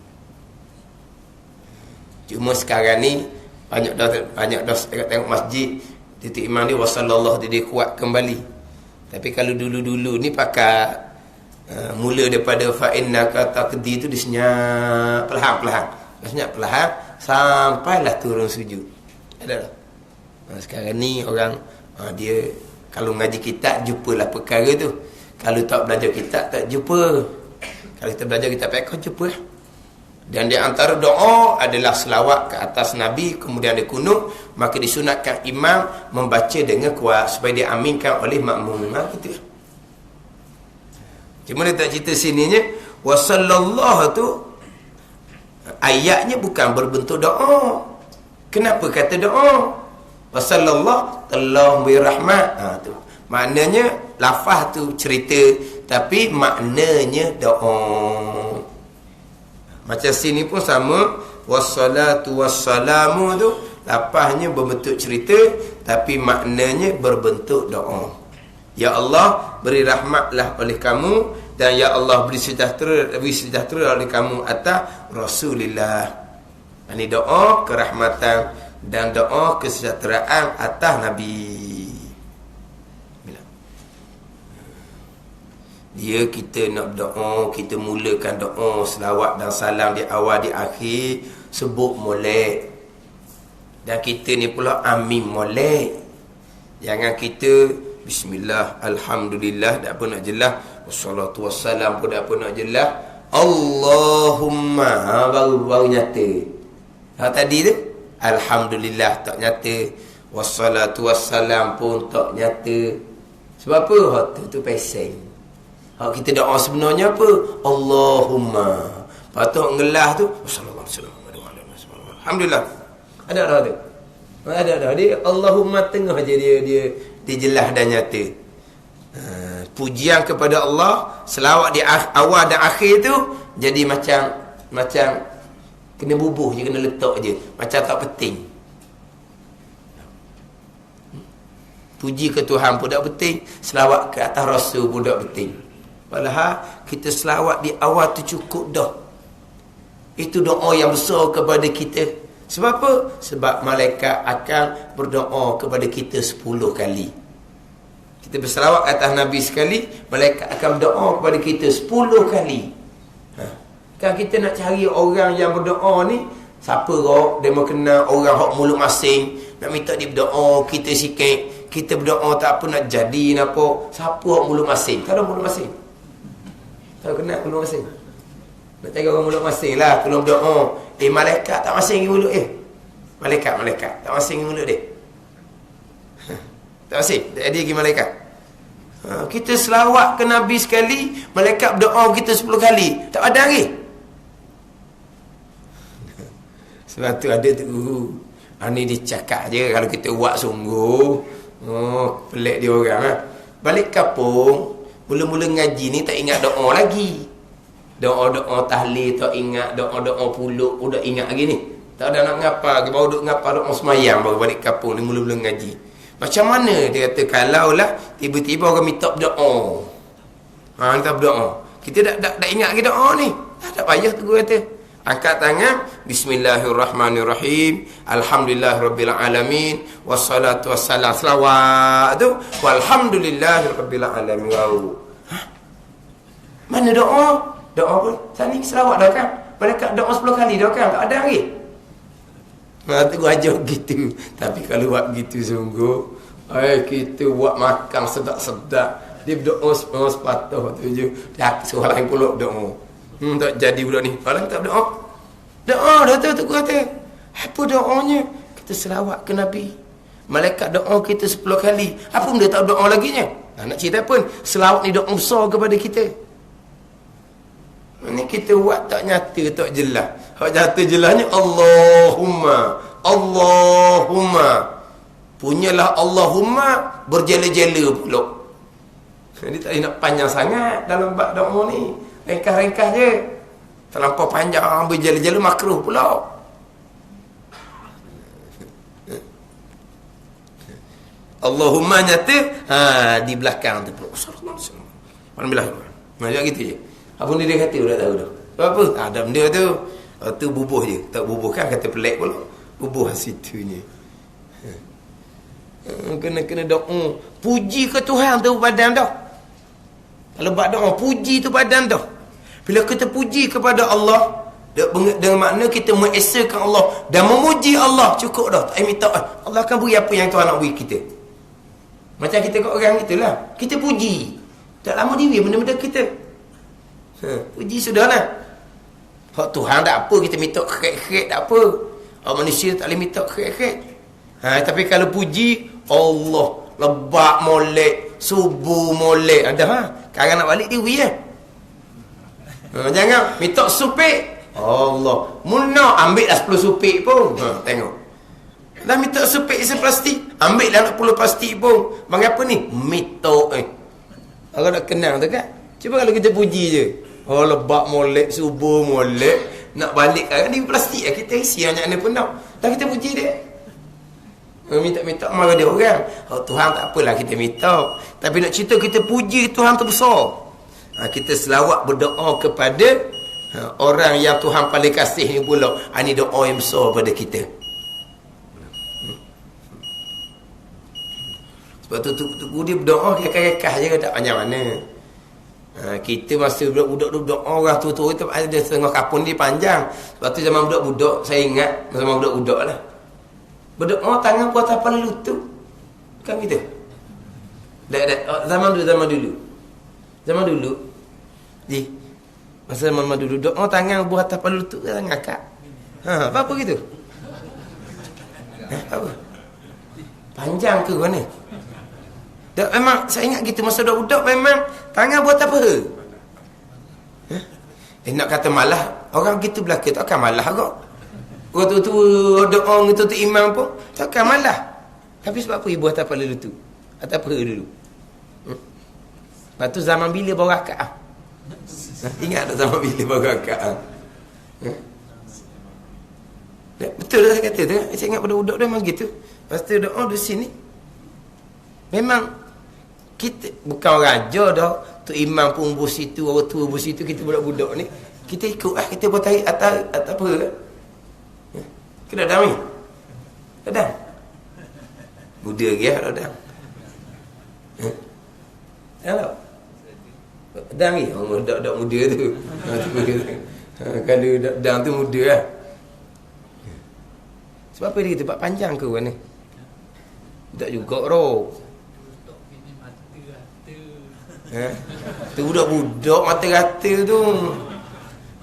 Cuma sekarang ni banyak dah tengok masjid titik imam dia wasallallahu dia kuat kembali. Tapi kalau dulu-dulu ni pakai mula daripada fa'innaka taqdi tu disenyap perlahan-perlahan. Disenyap perlahan sampailah turun sujud. Ada tak? Sekarang ni orang dia kalau ngaji kitab jumpalah perkara tu. Kalau tak belajar kitab tak jumpa. Kalau kita belajar kitab fiqh jumpa. Dan di antara doa adalah selawat ke atas Nabi, kemudian ada kunut, maka disunatkan imam membaca dengan kuat supaya diaminkan oleh makmum. Gitu. Cuma dia tak cerita sininya wasallallahu tu Ayatnya bukan berbentuk doa. Kenapa kata doa? Wasallallahu telah birahmat. Tu. Maknanya lafaz tu cerita, tapi maknanya doa. Macam sini pun sama, wassalatu wassalamu tu lafaznya berbentuk cerita, tapi maknanya berbentuk doa. Ya Allah, beri rahmatlah oleh kamu, dan ya Allah beri sejahtera oleh kamu atas Rasulullah. Ini doa kerahmatan dan doa kesejahteraan atas Nabi. Dia kita nak berdoa, kita mulakan doa selawat dan salam di awal di akhir sebut molek. Dan kita ni pula amin molek. Jangan kita bismillah, alhamdulillah, tak apa nak jelas, wassalatu wassalam pun tak apa nak jelas, Allahumma baru nyata. Tadi tu alhamdulillah tak nyata, wassalatu wassalam pun tak nyata. Sebab apa? Tu peseng. Kita doa sebenarnya apa? Allahumma. Patut ngelah tu alhamdulillah. Ada tu. Ada. Dia Allahumma tengah je dia jelas dan nyata. Pujian kepada Allah, selawat di awal dan akhir tu jadi macam kena bubuh je, kena letak je, macam tak penting. Puji ke Tuhan pun tak penting, selawat ke atas Rasul pun tak penting. Padahal kita selawat di awal tu cukup dah. Itu doa yang besar kepada kita. Sebab apa? Sebab malaikat akan berdoa kepada kita 10 kali. Kita berselawat atas Nabi sekali, malaikat akan berdoa kepada kita 10 kali. Kan kita nak cari orang yang berdoa ni, siapa kau dia mau kenal orang hak mulut masing, nak minta dia berdoa, kita sikit, kita berdoa tak apa nak jadi apa. Siapa hak mulut masing? Tak ada mulut masing. Tak kenal mulut masing. Nak cari orang mulut masing lah kalau berdoa. Malaikat tak masing mulut Malaikat tak masing mulut dia. Tak masing. Tak ada lagi malaikat. Kita selawat ke Nabi sekali, malaikat berdoa kita 10 kali. Tak ada lagi. Sebab tu ada tu. Ni dia cakap je. Kalau kita buat sungguh, pelik dia orang. Balik kampung, mula-mula ngaji ni tak ingat doa lagi. Doa-doa tahlil tak ingat, doa-doa puluk udah ingat lagi ni. Tak ada nak ngapa, baru duk ngapa doa semayang baru balik kampung ni mula-mula ngaji. Macam mana dia kata kalau lah tiba-tiba orang minta berdoa. Kita berdoa. Kita tak ingat lagi doa ni. Tak payah tu gua kata. Angkat tangan, bismillahirrahmanirrahim, alhamdulillahirabbil alamin, wassalatu wassalam, selawat tu, walhamdulillahirabbil alamin. Mana doa? Doa pun tadi selawat dah kan? Mereka doa 10 kali dah kan? Tak ada lagi. Tu gua ajar gitu. Tapi kalau buat gitu sungguh, kita buat makan sedap-sedap. Dia berdoa sepatah tu je. Dah suruh lain pula doa. Tak jadi budak ni. Kalau tak berdoa. Doa dah tu gua kata. Apa doanya? Kita selawat ke Nabi. Malaikat doa kita 10 kali. Apa benda tak doa lagi nya? Nak cerita pun selawat ni doa besar kepada kita. Ini kita buat tak nyata, tak jelas. Hak nyata jelasnya Allahumma. Punyalah Allahumma berjela-jela pula. Jadi tak nak panjang sangat dalam bab doa ni. Ringkas-ringkas je. Terlampau panjang berjela-jela makruh pula. Allahumma nyata di belakang tu pula. Alhamdulillah. Macam gitu je. Apa ni dia kata dah tahu dah. Apa? Ada benda tu. Tu bubuh je. Tak bubuh kan kata pelik pula. Bubuh situnya. Kena doa. Puji ke Tuhan tu badan dah. Kalau buat doa puji tu badan dah. Bila kita puji kepada Allah, dengan makna kita mengesakan Allah dan memuji Allah, cukup dah. Tak minta Allah akan beri apa yang Tuhan nak beri kita. Macam kita kat orang gitulah. Kita puji. Tak lama diri benda-benda kita. Puji sudahlah. Hak Tuhan tak apa kita minta kek-kek tak apa. Manusia tak boleh minta kek-kek. Tapi kalau puji Allah, lebak molek, subuh molek, ada Sekarang nak balik diri Jangan minta supik. Allah. Munah ambillah 10 supik pun. Tengok. Dah minta supik isi plastik. Ambillah 10 plastik pun. Bang apa ni? Mitok Orang nak kenal tu kan? Cuba kalau kita puji je. Oh, lebak molek, subuh molek. Nak balik kan? Ni plastik lah. Kita isi banyak ni pun nak. Dah kita puji dia. Minta marah dia orang. Oh, Tuhan tak apalah kita minta. Tapi nak cerita kita puji Tuhan tu besar. Kita selawat berdoa kepada orang yang Tuhan paling kasih ni pula. Ini doa yang besar pada kita. Sebab tu dia berdoa kekal-kekal je, tak banyak mana. Kita masa budak-budak berdoa orang tua-tua tu ada setengah kapun dia panjang. Sebab tu zaman budak-budak saya ingat zaman budak-budak lah. Berdoa tangan buat apa lutut. Kan gitu. Zaman dulu. Masa zaman dulu doa tangan buat apa lutut tangan akak. Apa gitu? Apa? Panjang ke mana? Tak, memang saya ingat gitu masa budak-budak memang tangan buat apa? Nak kata malah orang gitu belaka tak akan malah kok. Orang tua-tua doa gitu tu imam pun tak akan malah. Tapi sebab apa ibu atas kepala tu? Atas apa dulu? Lepas tu zaman bila baru akak ingat tak zaman bila baru akak Betul lah saya kata tu. Saya ingat budak-budak dia memang gitu. Lepas tu doa di sini memang kita bukan raja dah tu imam pun bus situ, orang tua bus situ, kita budak-budak ni kita ikut kita buat tarik atas apa kan? Kena datang ni? Datang? Muda ke ya? Datang? Hello? Datang ni? Oh, dak muda tu. Kalau datang tu muda lah. Sebab apa dia kata? Sebab panjang ke mana? Tak juga roh. Tu budak-budak mata-rata tu.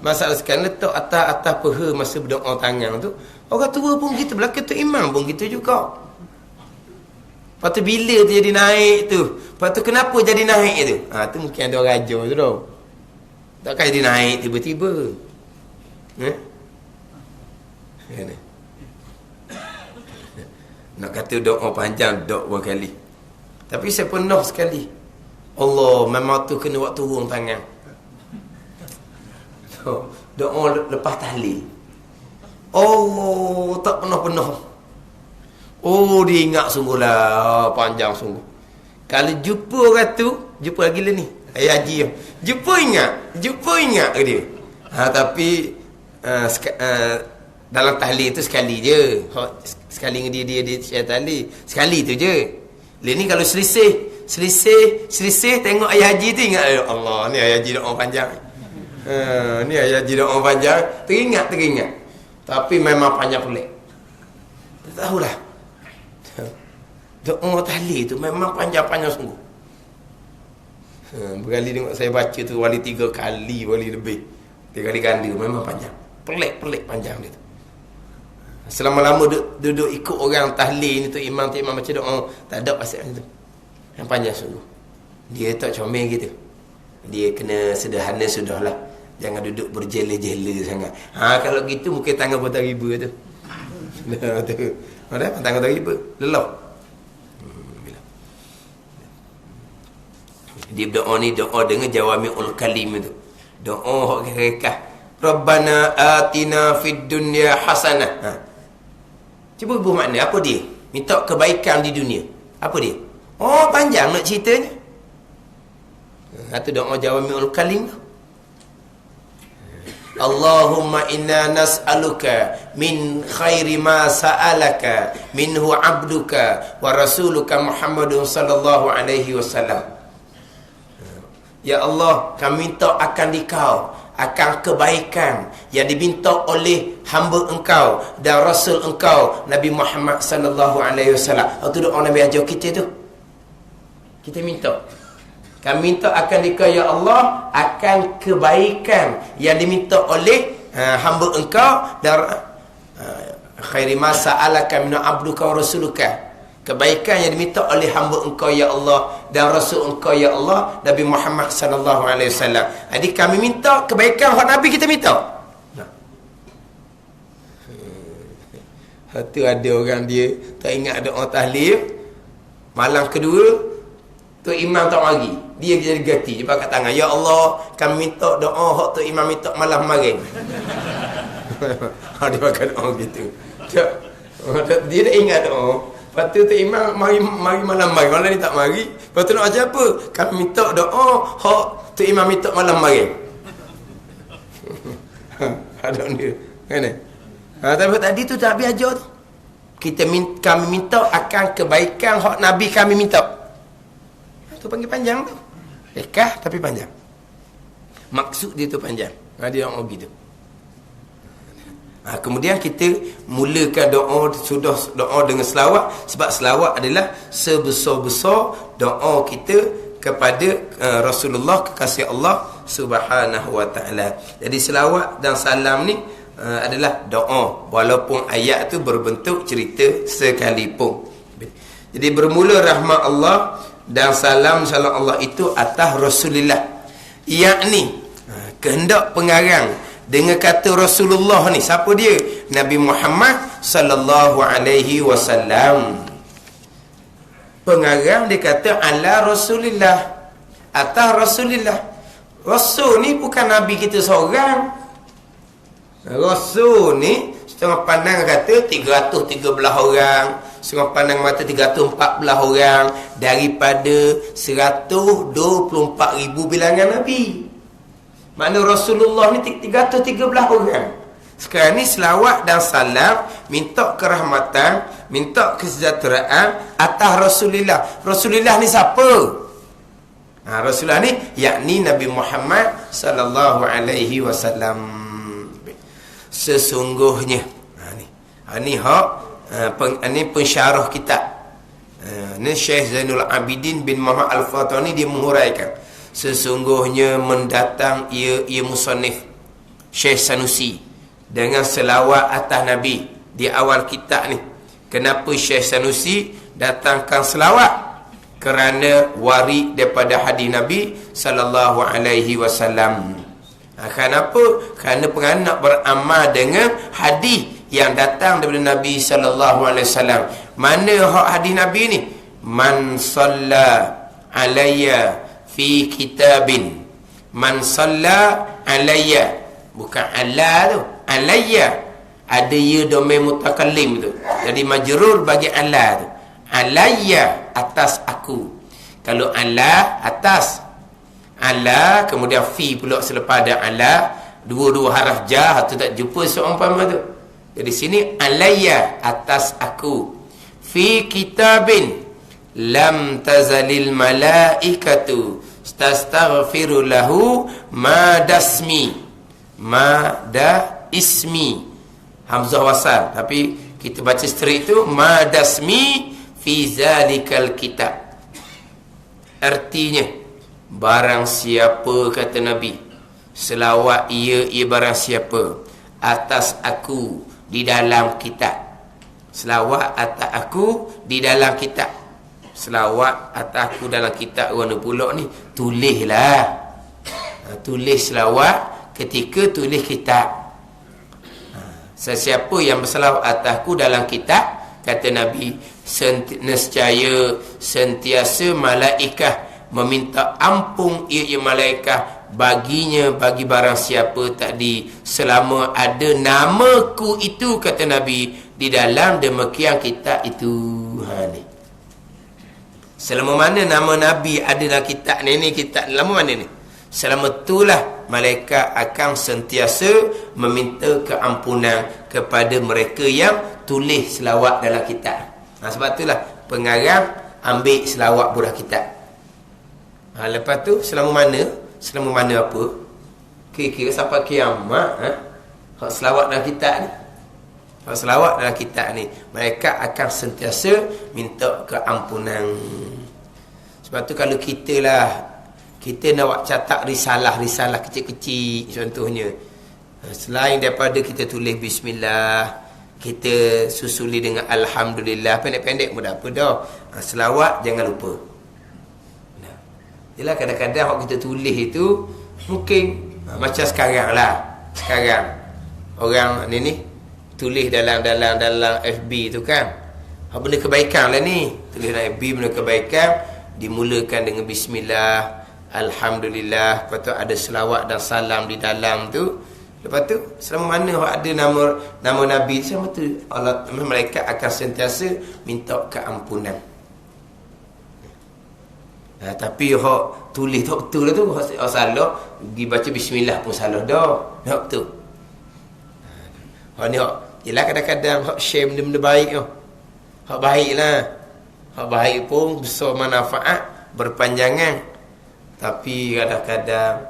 Masalah sekarang letak atas peha masa berdoa tangan tu. Orang tua pun kita belakang tu imam pun kita juga. Lepas tu bila tu jadi naik tu? Lepas tu kenapa jadi naik tu? Tu mungkin ada raja tu tau. Takkan jadi naik tiba-tiba. Nak kata doa panjang dok berapa kali. Tapi saya pernah sekali. Allah memang tu kena waktu turun tangan. Doa lepas tahlil. Allah tak pernah. Oh dia ingat sungguh lah. Panjang sungguh. Kalau jumpa orang tu, jumpa lagi lah ni Ayah Haji Jumpa ingat ke dia. Tapi dalam tahlil tu sekali je. Sekali dengan dia share tahlil. Sekali tu je. Lain ni kalau selisih tengok Ayah Haji tu ingat Allah ni Ayah Haji doa panjang. Ni Ayah Haji doa panjang. Teringat. Tapi memang panjang pelik. Tak tahulah. Doa tahlil tu memang panjang-panjang sungguh. Berkali tengok saya baca tu wali 3 kali, wali lebih. 3 kali ganda memang panjang. Pelik panjang dia tu. Selama-lama duduk ikut orang tahlil ni tu imam baca doa, tak ada pasal tu. Yang panjang sungguh. Dia tak comel gitu. Dia kena sederhana sudahlah. Jangan duduk berjela-jela sangat. Kalau gitu mungkin tangan patah riba tu. Tu. Ada tangan patah riba. Lelok. Dia berdoa ni doa dengan jawami'ul kalim tu. Doa hak rekah. Rabbana atina fid dunya hasanah. Cuba bermakna apa dia? Minta kebaikan di dunia. Apa dia? Oh, panjang nak ceritanya. Itu doa jawami'ul kalim tu. Allahumma inna nas'aluka min khairi ma sa'alaka minhu abduka wa rasuluka Muhammadun sallallahu alaihi wasallam. Ya Allah, kami minta akan dikau, akan kebaikan yang diminta oleh hamba engkau dan rasul engkau Nabi Muhammad sallallahu alaihi wasallam. Itu doa Nabi ajar kita tu. Kita minta. Kami minta akan dikau ya Allah akan kebaikan yang diminta oleh hamba engkau dan khairi ma sa'alaka min abduka wa rasuluka. Kebaikan yang diminta oleh hamba engkau ya Allah dan rasul engkau ya Allah Nabi Muhammad sallallahu alaihi wasallam. Jadi kami minta kebaikan hak Nabi kita minta. Tu ada orang dia tak ingat doa tahlil. Malam kedua tu imam tak mari. Dia jadi ganti. Dia pakai tangan. Ya Allah, kami minta doa hak tu imam minta malam kemarin. Dia pakai doa gitu. Dia tak ingat doa. Lepas tu imam mari malam mari. Malam ni tak mari. Lepas tu nak baca apa? Kami minta doa hak tu imam minta malam kemarin. Ada dia. Kan? Tapi tadi tu tak habis ajar tu. Kami minta akan kebaikan hak Nabi kami minta. Tu panggil panjang tu. Lekah tapi panjang. Maksud dia tu panjang. Dia orang gitu. Kemudian kita mulakan doa, sudah doa dengan selawat. Sebab selawat adalah sebesar-besar doa kita kepada Rasulullah, kekasih Allah Subhanahu wa ta'ala. Jadi selawat dan salam ni adalah doa, walaupun ayat tu berbentuk cerita sekalipun. Jadi bermula rahmat Allah dan salam Allah itu atas Rasulullah, yakni kehendak pengarang dengan kata Rasulullah ni. Siapa dia? Nabi Muhammad sallallahu alaihi wasallam. Pengarang dia kata ala Rasulillah, atas Rasulillah. Rasul ni bukan Nabi kita seorang. Rasul ni setengah pandang kata 313 orang, setengah pandang mata 314 orang daripada 124,000 bilangan Nabi. Makna Rasulullah ni 313 orang. Sekarang ni selawat dan salam, minta kerahmatan, minta kesejahteraan atas Rasulullah. Rasulullah ni siapa? Rasulullah ni yakni Nabi Muhammad sallallahu alaihi wasallam. Sesungguhnya ni pensyarah kitab. Ni Syekh Zainul Abidin bin Muhammad Al-Fatani dia menghuraikan. Sesungguhnya mendatang ia musannif Syekh Sanusi dengan selawat atas Nabi di awal kitab ni. Kenapa Syekh Sanusi datangkan selawat? Kerana warid daripada hadis Nabi sallallahu alaihi wasallam. Kenapa? Kerana pengarang nak beramal dengan hadis yang datang daripada Nabi sallallahu alaihi wasallam. Mana hak hadis Nabi ni? Man salla alayya fi kitabin. Man salla alayya. Bukan ala tu. Alayya. Ada ya domain mutakallim tu. Jadi majrur bagi ala tu. Alayya, atas aku. Kalau ala, atas. Ala, kemudian fi pula selepas ada ala. Dua-dua haraf jar, tu tak jumpa seumpama tu. Jadi sini alayya, atas aku. Fi kitabin lam tazalil malaikatu tastaghfiru lahu madasmi. Mada ismi. Hamzah wasal. Tapi kita baca straight tu madasmi fi zalikal kitab. Artinya, barang siapa, kata Nabi, selawat ia barang siapa atas aku di dalam kitab. Selawat atas aku di dalam kitab. Selawat atas aku dalam kitab warna pulak ni, tulislah. Tulis selawat ketika tulis kitab. Sesiapa yang berselawat atas aku dalam kitab, kata Nabi, nescaya sentiasa malaikat meminta ampun ia malaikat baginya, bagi barang siapa tadi, selama ada namaku itu, kata Nabi, di dalam demikian kitab itu. Ni selama mana nama Nabi ada dalam kitab ni kitab lama mana ni, selama itulah malaikat akan sentiasa meminta keampunan kepada mereka yang tulis selawat dalam kitab. Sebab itulah pengarang ambil selawat budak kitab. Lepas tu selama mana apa, kira-kira sampai kiamat, hak selawat dalam kitab ni, hak selawat dalam kitab ni, mereka akan sentiasa minta keampunan. Sebab tu kalau kita nak buat catat risalah kecil-kecil contohnya, selain daripada kita tulis bismillah, kita susuli dengan alhamdulillah, pendek-pendek pun tak apa dah. Selawat jangan lupa. Yelah, kadang-kadang waktu kita tulis itu mungkin macam sekarang lah. Sekarang orang ni tulis dalam FB tu kan. Benda kebaikan lah ni. Tulis dalam FB benda kebaikan, dimulakan dengan bismillah, alhamdulillah, lepas tu ada selawat dan salam di dalam tu. Lepas tu selama mana ada nama Nabi, selama tu Allah, malaikat akan sentiasa minta keampunan. Tapi hak tulis tak betul lah tu, hak salah, pergi baca bismillah pun salah dah. Tak betul. Hak ni hak yelah, kadang-kadang hak share benda-benda baik tu. Hak baik lah. Hak baik pun besar manfaat, berpanjangan. Tapi kadang-kadang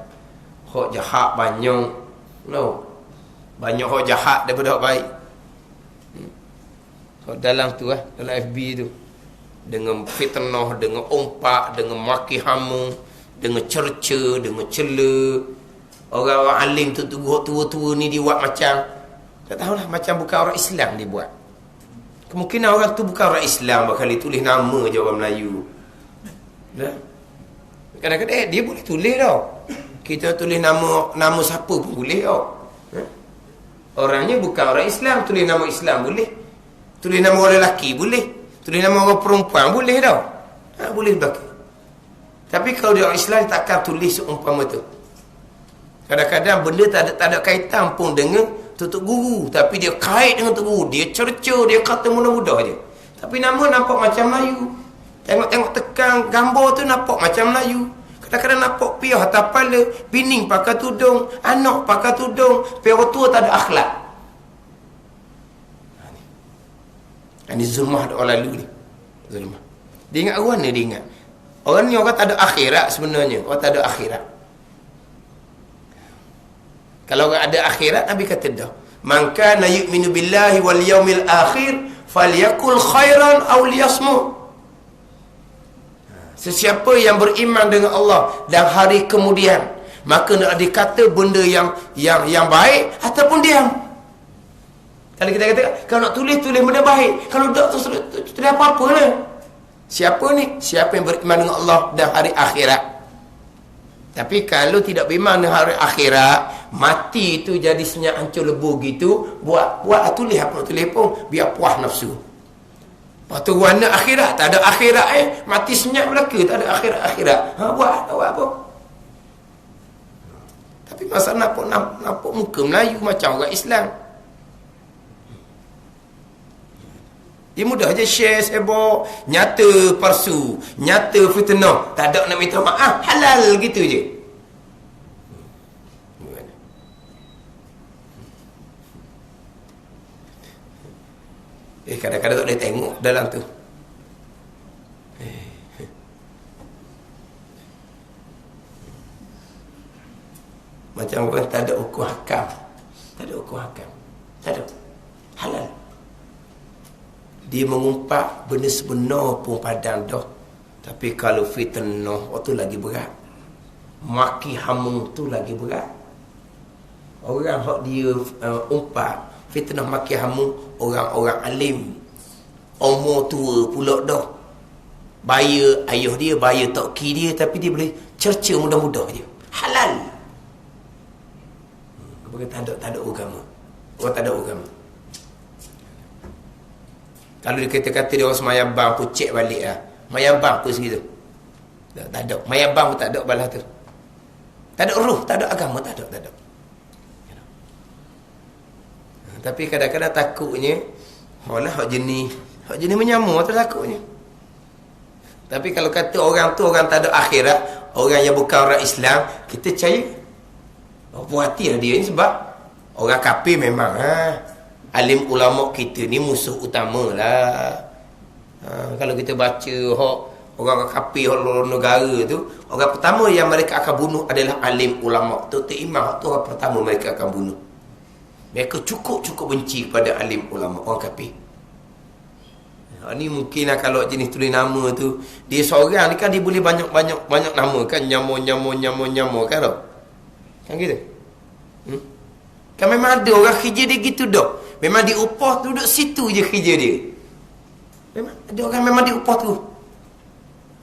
hak jahat banyak. No. Banyak hak jahat daripada hak baik. Hak dalam tu lah, dalam FB tu. Dengan fitnah, dengan ompak, dengan maki hamu, dengan cerca, dengan cela. Orang-orang alim tu tua-tua ni dia buat macam, tak tahulah, macam bukan orang Islam dia buat. Kemungkinan orang tu bukan orang Islam, bakal dia tulis nama je orang Melayu. Dah. Kadang-kadang dia boleh tulis tau. Kita tulis nama siapa pun boleh tau. Orangnya bukan orang Islam, tulis nama Islam boleh. Tulis nama orang lelaki boleh. Tulis nama orang perempuan boleh tau. Boleh belakang. Tapi kalau dia orang Islam, dia takkan tulis seumpama tu. Kadang-kadang benda tak ada kaitan pun dengan Tok Guru, tapi dia kait dengan Tok Guru, dia cerca, dia kata mudah-mudah je. Tapi nama nampak macam Melayu. Tengok tekan gambar tu nampak macam Melayu. Kadang-kadang nampak piah atas kepala, pining pakai tudung, anak pakai tudung, orang tua tak ada akhlak. Ini zulmah orang lalu ni. Zulmah. Dia ingat orang ni, dia ingat. Orang ni orang tak ada akhirat sebenarnya. Orang tak ada akhirat. Kalau orang ada akhirat, Nabi kata dah. Man kana yu'minu billahi wal yaumil akhir falyakul khairan aw liyasmut. Sesiapa yang beriman dengan Allah dan hari kemudian, maka nak dikata benda yang baik ataupun diam. Kalau kita kata, kalau nak tulis benda baik, kalau tak tulis apa-apa lah. Siapa ni? Siapa yang beriman dengan Allah dan hari akhirat. Tapi kalau tidak beriman dengan hari akhirat, mati tu jadi senyap hancur lebu gitu, buat tulis apa nak tulis pun, biar puas nafsu. Lepas tu warna akhirat, tak ada akhirat mati senyap belaka, tak ada akhirat. Buat apa? Tapi masa nampak muka Melayu macam orang Islam. Dia mudah je share, sebab nyata palsu, nyata fitnah, tak ada nak minta maaf, halal gitu je. Kadang-kadang tak boleh tengok dalam tu. Macam orang tak ada ukur hakam. Tak ada ukur hakam. Tak ada. Halal. Dia mengumpat benda sebenar pun padang dah. Tapi kalau fitnah, tu lagi berat. Maki hamu tu lagi berat. Orang hak dia umpat fitnah maki hamu, orang-orang alim, umur tua pula dah. Bayar ayah dia, bayar toki dia, tapi dia boleh cerca mudah-mudah je. Halal. Bukan tak ada agama. Orang tak ada agama. Kalau dia kata-kata dia orang semayang bang, aku cek balik lah. Semayang bang apa segitu? Tak ada. Semayang bang pun tak ada balas tu. Tak ada ruh, tak ada agama, tak ada. Tapi kadang-kadang takutnya, hak jenis menyamar tu takutnya. Tapi kalau kata orang tu orang tak ada akhirat, orang yang bukan orang Islam, kita percaya. Puas hati lah dia ni, sebab orang kafir memang alim ulama kita ni musuh utama lah. Kalau kita baca hak orang kafir, orang negara tu, orang pertama yang mereka akan bunuh adalah alim ulama. Tok Imam tu orang pertama mereka akan bunuh. Mereka cukup benci kepada alim ulama, orang kafir. Ni mungkin lah kalau jenis tulis nama tu, dia seorang ni kan dia boleh banyak nama kan, nyamuk kan tau. Kan gitu. Kan memang ada orang kerja dia gitu dah. Memang dia upah duduk situ je kerja dia. Memang ada orang memang dia upah tu.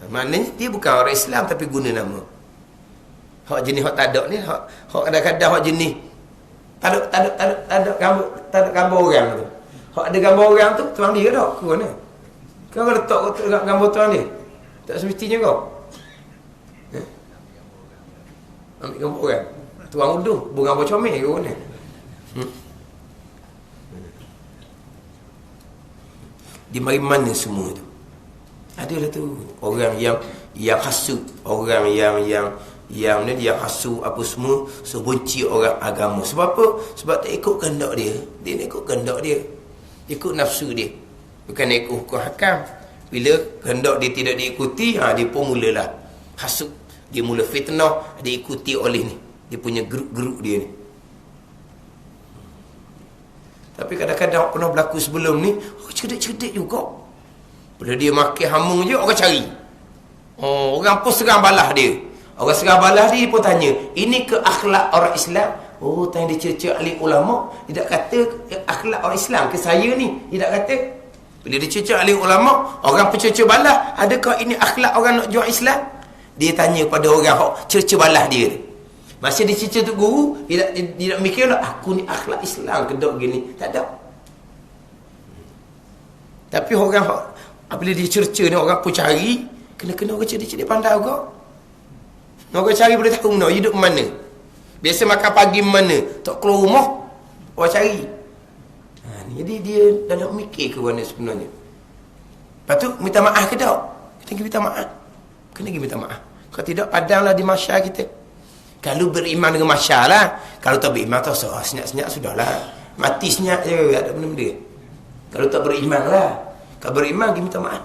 Maknanya dia bukan orang Islam tapi guna nama. Hak jenis hak tak ada ni, hak kadang-kadang hak jenis Tak ada gambar orang tu. Hak ada gambar orang tu tuang dia dak ke mana? Kau letak gambar tuang dia. Tak semestinya kau. Ambil gambar orang. Tuang udung, gambar comel ke mana? Di mana semua tu? Adalah tu orang yang hasud, orang yang dia hasud apa semua, sebenci orang agama. Sebab apa? Sebab tak ikut kehendak dia. Dia nak ikut kehendak dia. Ikut nafsu dia. Bukan ikut hukum hakam. Bila kehendak dia tidak diikuti, dia pun mulalah hasud. Dia mula fitnah, diikuti oleh ni. Dia punya geruk-geruk dia ni. Tapi kadang-kadang pernah berlaku sebelum ni, cerdik-cerdik juga. Bila dia makin hamung je, orang cari. Orang pun serang balas dia. Orang serang balas dia pun tanya, ini ke akhlak orang Islam? Tanya dia cerca ahli ulama. Dia tak kata akhlak orang Islam ke saya ni. Dia tak kata. Bila dia cerca ahli ulama, orang pencerca balas, adakah ini akhlak orang nak jual Islam? Dia tanya pada orang cerca balas dia. Masa dia cerca tu guru, dia tak mikir lah, aku ni akhlak Islam ke dok gini. Tak ada. Tapi orang bila dia cerca ni, orang pun cari, kena orang cerdik-cerdik pandai juga. Orang cari boleh tahu mana, hidup mana. Biasa makan pagi mana, tak keluar rumah, orang cari. Jadi dia dah nak mikir ke mana sebenarnya. Lepas tu, minta maaf ke tak? Kena pergi minta maaf. Kena pergi minta maaf. Kalau tidak, padanglah di masyarakat kita. Kalau beriman dengan masyarakat lah. Kalau tak beriman, tak usah. Senyap-senyap sudahlah. Mati senyap je, tak ada benda-benda. Kalau tak beriman lah. Kalau beriman, pergi minta maaf.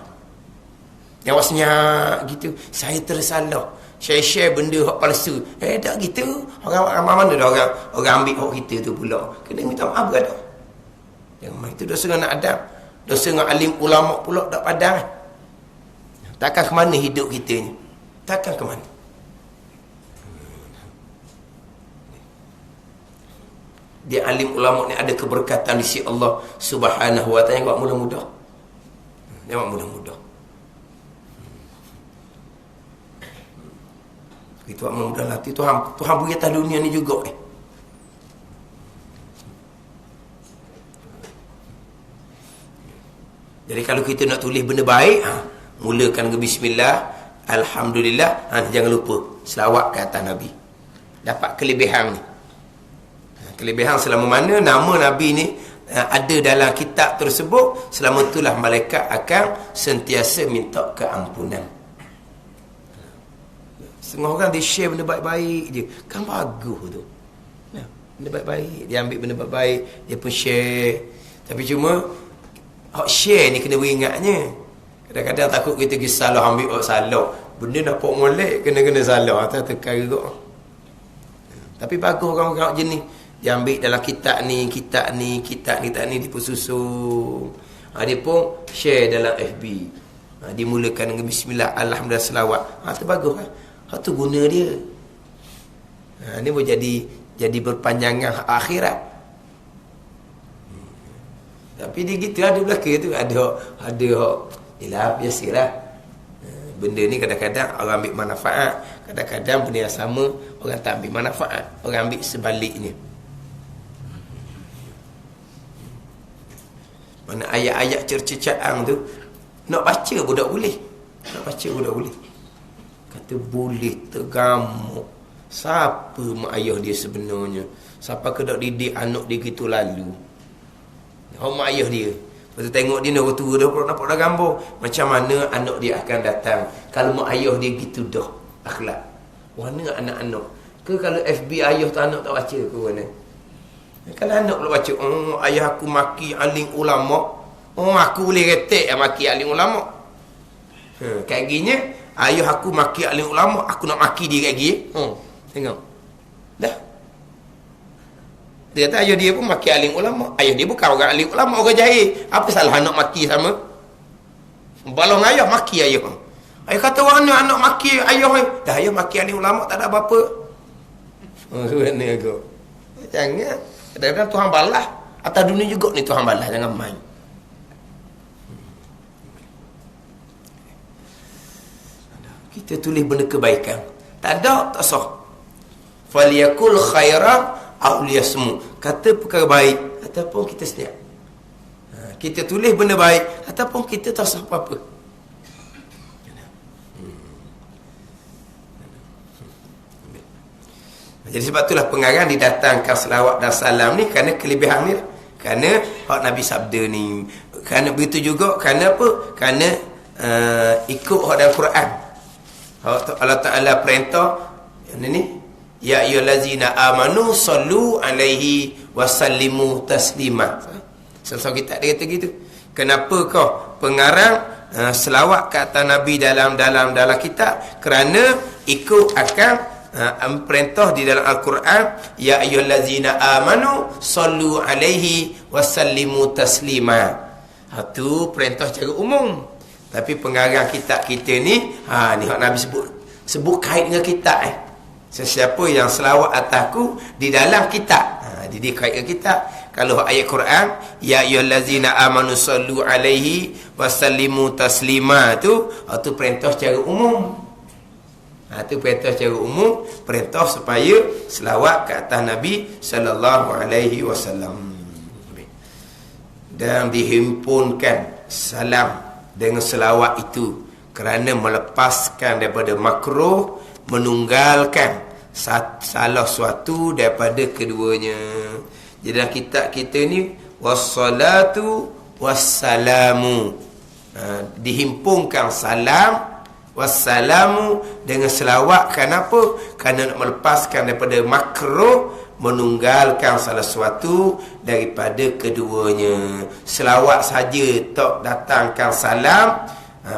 Yang awak senyap gitu. Saya tersalah. Saya share benda hak palsu. Tak gitu. Orang mana dah orang ambil hak kita tu pula. Kena minta maaf berada. Jangan main itu dosa dengan Adam. Dosa dengan alim ulama pula tak padang. Takkan ke mana hidup kita ni? Takkan ke mana? Dia alim ulama ni ada keberkatan di sisi Allah Subhanahu wa taala. Buat mudah-mudah. Dia buat mudah-mudah. Itu mudah lah. Tuhan beri atas dunia ni juga Jadi kalau kita nak tulis benda baik, mulakan ke bismillah, alhamdulillah, jangan lupa selawat ke atas Nabi. Dapat kelebihan ni. Kelebihan selama mana nama Nabi ni ada dalam kitab tersebut, selama itulah malaikat akan sentiasa minta keampunan. Setengah orang dia share benda baik-baik je, kan bagus tu. Benda baik-baik, dia ambil benda baik-baik, dia pun share. Tapi cuma hak share ni kena beringatnya. Kadang-kadang takut kita pergi salah, ambil salah. Benda nak pok molek, kena salah. Tak tekan juga. Tapi bagus orang-orang jenis. Dia ambil dalam kitab ni, dia pun susun. Dia pun share dalam FB. Dimulakan dengan bismillah, alhamdulillah, selawat. Itu bagus kan? Itu guna dia. Ini boleh jadi berpanjangan akhirat. Tapi dia gitu ada belakang tu. Ada yelah, biasalah. Benda ni kadang-kadang orang ambil manfaat. Kadang-kadang benda yang sama, orang tak ambil manfaat. Orang ambil sebaliknya. Mana ayat-ayat cercaan tu nak baca budak boleh. Kata boleh tergamuk. Siapa mak ayah dia sebenarnya? Siapa kedak didik anak dia gitu lalu? Mak ayah dia. Lepas tu tengok dia nak tua dah nampak dah gambar. Macam mana anak dia akan datang kalau mak ayah dia gitu dah akhlak. Mana anak-anak? Ke kalau FB ayah tu anak tak baca ke mana? Kalau anak pula baca, ayah aku maki alim ulama, aku boleh retek maki alim ulama. Kayak gini, ayah aku maki alim ulama, aku nak maki dia kayak gini. Tengok. Dah. Dia kata ayah dia pun maki alim ulama. Ayah dia bukan orang alim ulama, orang jahil. Apa salah anak maki sama? Balong ayah maki ayah. Ayah kata orang ni anak maki ayah. Dah ayah maki alim ulama tak ada apa-apa. Sebenarnya aku. Jangan. Kadang-kadang Tuhan balas. Atas dunia juga ni Tuhan balas. Jangan main. Kita tulis benda kebaikan. Tak ada, tak sah. Faliyakul khairah aulia semua. Kata perkara baik ataupun kita sedia. Kita tulis benda baik ataupun kita tak sah apa-apa. Jadi sebab itulah pengarang didatangkan selawat dan salam ni kerana kelebihan ni. Kerana hak Nabi sabda ni. Kerana begitu juga kerana apa? Kerana ikut hak dalam Quran. Allah Ta'ala perintah ni, ya ayyuhallazina amanu sallu alaihi wasallimu taslima. Sama-sama kita dia kata gitu. Kenapa kau pengarang selawat ke atas Nabi dalam kitab? Kerana ikut akan perintah di dalam Al-Quran, ya ayyuhallazina amanu sallu alaihi wasallimu taslima. Itu perintah secara umum. Tapi pengarang kitab kita ni, ni hak Nabi sebut kait dengan kitab. Sesiapa yang selawat atasku di dalam kitab, dia kait dengan kitab. Kalau ayat Quran, ya ayyuhallazina amanu sallu alaihi wasallimu taslima, tu perintah secara umum. Itu perintah secara umum, perintah supaya selawat ke atas Nabi sallallahu alaihi wasallam. Dan dihimpunkan salam dengan selawat itu kerana melepaskan daripada makruh, menunggalkan salah suatu daripada keduanya. Jadi dalam kitab kita ni, wassalatu wassalamu, dihimpunkan salam wassalamu dengan selawat. Kenapa? Kerana nak melepaskan daripada makruh, menunggalkan salah sesuatu daripada keduanya. Selawat saja tak datangkan salam,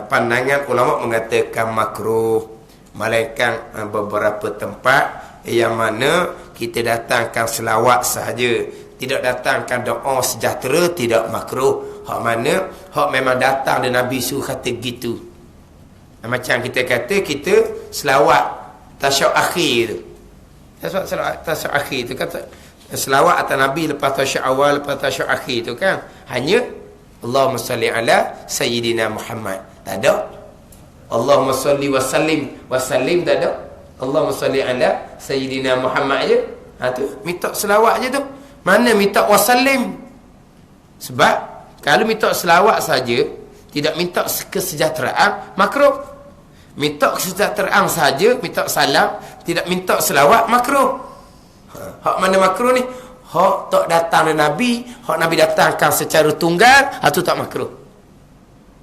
pandangan ulama mengatakan makruh. Melainkan beberapa tempat yang mana kita datangkan selawat sahaja, tidak datangkan doa sejahtera, tidak makruh. Hak mana hak memang datang dari Nabi suruh kata gitu. Macam kita kata kita selawat tasyahud akhir tu. Tasyahud akhir tu kan selawat atas Nabi lepas tasyahud awal, lepas tasyahud akhir tu kan hanya Allahumma salli ala sayyidina Muhammad. Tak ada Allahumma salli wa sallim, tak ada. Allahumma salli ala sayyidina Muhammad je. Tu minta selawat je tu. Mana minta wa sallim? Sebab kalau minta selawat saja, tidak minta kesejahteraan, makruh. Minta kesejahteraan saja, minta salam, tidak minta selawat, makruh. Hak mana makruh ni? Hak tak datang dari Nabi, hak Nabi datangkan secara tunggal, itu tak makruh.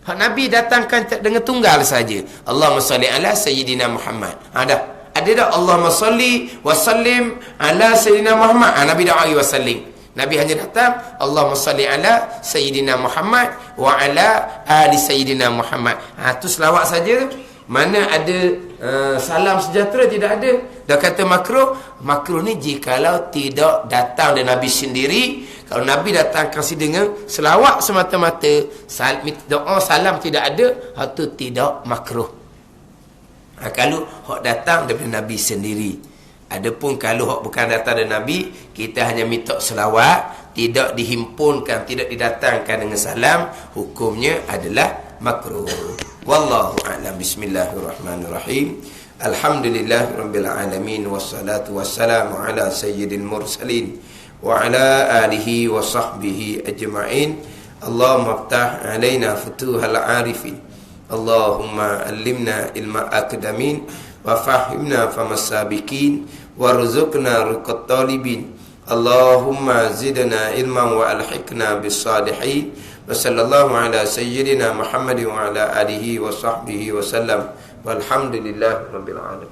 Hak Nabi datangkan dengan tunggal saja. Allahumma salli ala sayyidina Muhammad. Dah. Ada tak Allahumma salli wa sallim ala sayyidina Muhammad? Nabi dah wa sallim. Nabi hanya datang Allahumma salli ala sayyidina Muhammad wa ala ali sayyidina Muhammad. Itu selawat saja. Mana ada salam sejahtera, tidak ada. Dah kata makruh. Makruh ni jikalau tidak datang dari Nabi sendiri. Kalau Nabi datang kasih dengan selawat semata-mata, doa salam tidak ada, itu tidak makruh. Kalau hak datang daripada Nabi sendiri. Adapun kalau hak bukan datang dari Nabi, kita hanya minta selawat, tidak dihimpunkan, tidak didatangkan dengan salam, hukumnya adalah makruh. Wallahu a'lam. Bismillahirrahmanirrahim. Alhamdulillahirabbil alamin, wassalatu wassalamu ala sayyidil mursalin wa ala alihi wa sahbihi ajma'in. Allahumma iftah alaina futuhal arifin. Allahumma allimna ilma akdamin wa fahimna famasabikin warzuqna ruqat talibin. Allahumma zidna ilman wa alhiqna bis salihin. Wa sallallahu ala sayyidina Muhammadin wa ala alihi wa sahbihi wa sallam. Walhamdulillahirabbil alamin.